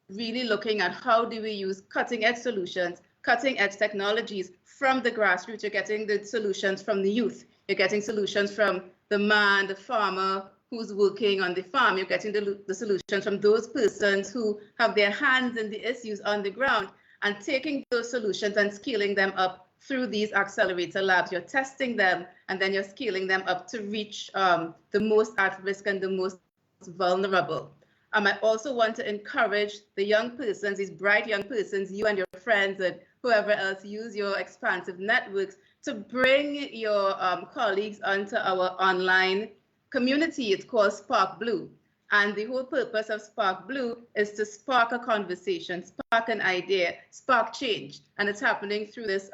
really looking at how do we use cutting-edge solutions, cutting-edge technologies from the grassroots. You're getting the solutions from the youth. You're getting solutions from the man, the farmer, who's working on the farm. You're getting the solutions from those persons who have their hands in the issues on the ground, and taking those solutions and scaling them up through these accelerator labs. You're testing them, and then you're scaling them up to reach the most at risk and the most vulnerable. I also want to encourage the young persons, these bright young persons, you and your friends and whoever else, use your expansive networks to bring your colleagues onto our online community. It's called Spark Blue. And the whole purpose of Spark Blue is to spark a conversation, spark an idea, spark change. And it's happening through this,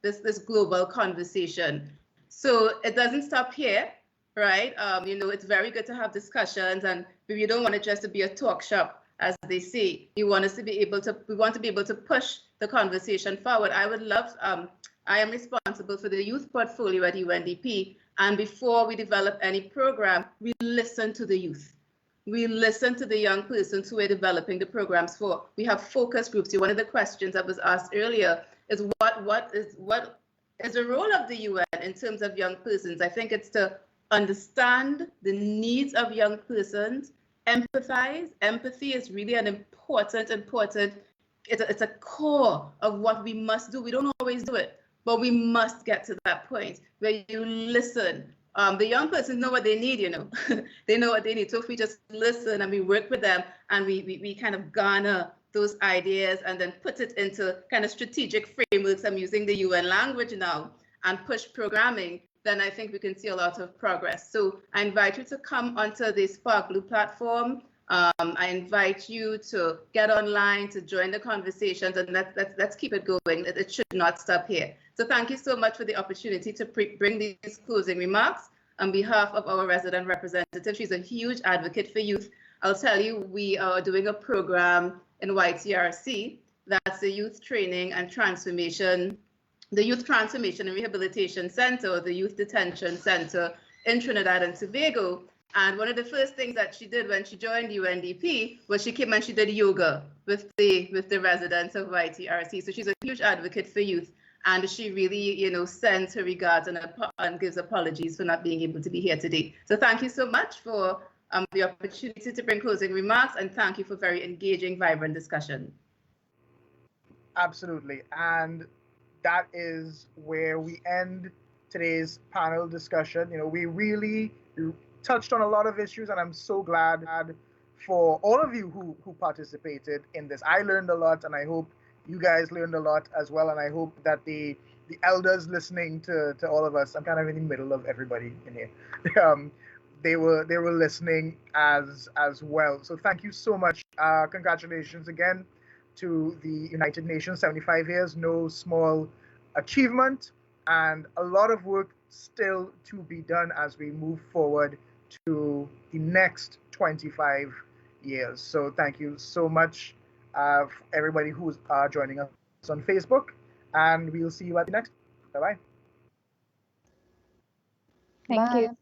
this global conversation. So it doesn't stop here, right? You know, it's very good to have discussions, and we don't want it just to be a talk shop, as they say. We want us to be able to, we want to be able to push the conversation forward. I would love, I am responsible for the youth portfolio at UNDP. And before we develop any program, we listen to the youth. We listen to the young persons who we're developing the programs for. We have focus groups. One of the questions that was asked earlier is what is the role of the UN in terms of young persons? I think it's to understand the needs of young persons, empathize. Empathy is really an important, it's a core of what we must do. We don't always do it, but we must get to that point where you listen. The young persons know what they need, you know. They know what they need. So if we just listen and we work with them and we kind of garner those ideas and then put it into kind of strategic frameworks, I'm using the UN language now, and push programming, then I think we can see a lot of progress. So I invite you to come onto the Spark Blue platform. I invite you to get online, to join the conversations, and let's keep it going. It should not stop here. So thank you so much for the opportunity to bring these closing remarks on behalf of our resident representative. She's a huge advocate for youth. I'll tell you, we are doing a program in YTRC, that's the Youth Training and Transformation, the Youth Transformation and Rehabilitation Center, or the Youth Detention Center in Trinidad and Tobago. And one of the first things that she did when she joined UNDP was she came and she did yoga with the residents of YTRC. So she's a huge advocate for youth, and she really, you know, sends her regards and gives apologies for not being able to be here today. So thank you so much for the opportunity to bring closing remarks, and thank you for very engaging, vibrant discussion. Absolutely, and that is where we end today's panel discussion. You know, we really touched on a lot of issues, and I'm so glad for all of you who participated in this. I learned a lot, and I hope you guys learned a lot as well, and I hope that the elders listening to all of us, I'm kind of in the middle of everybody in here, they were listening as well. So thank you so much. Congratulations again to the United Nations, 75 years, no small achievement, and a lot of work still to be done as we move forward to the next 25 years. So thank you so much for everybody who's joining us on Facebook, and we'll see you at the next. Bye-bye. Thank you.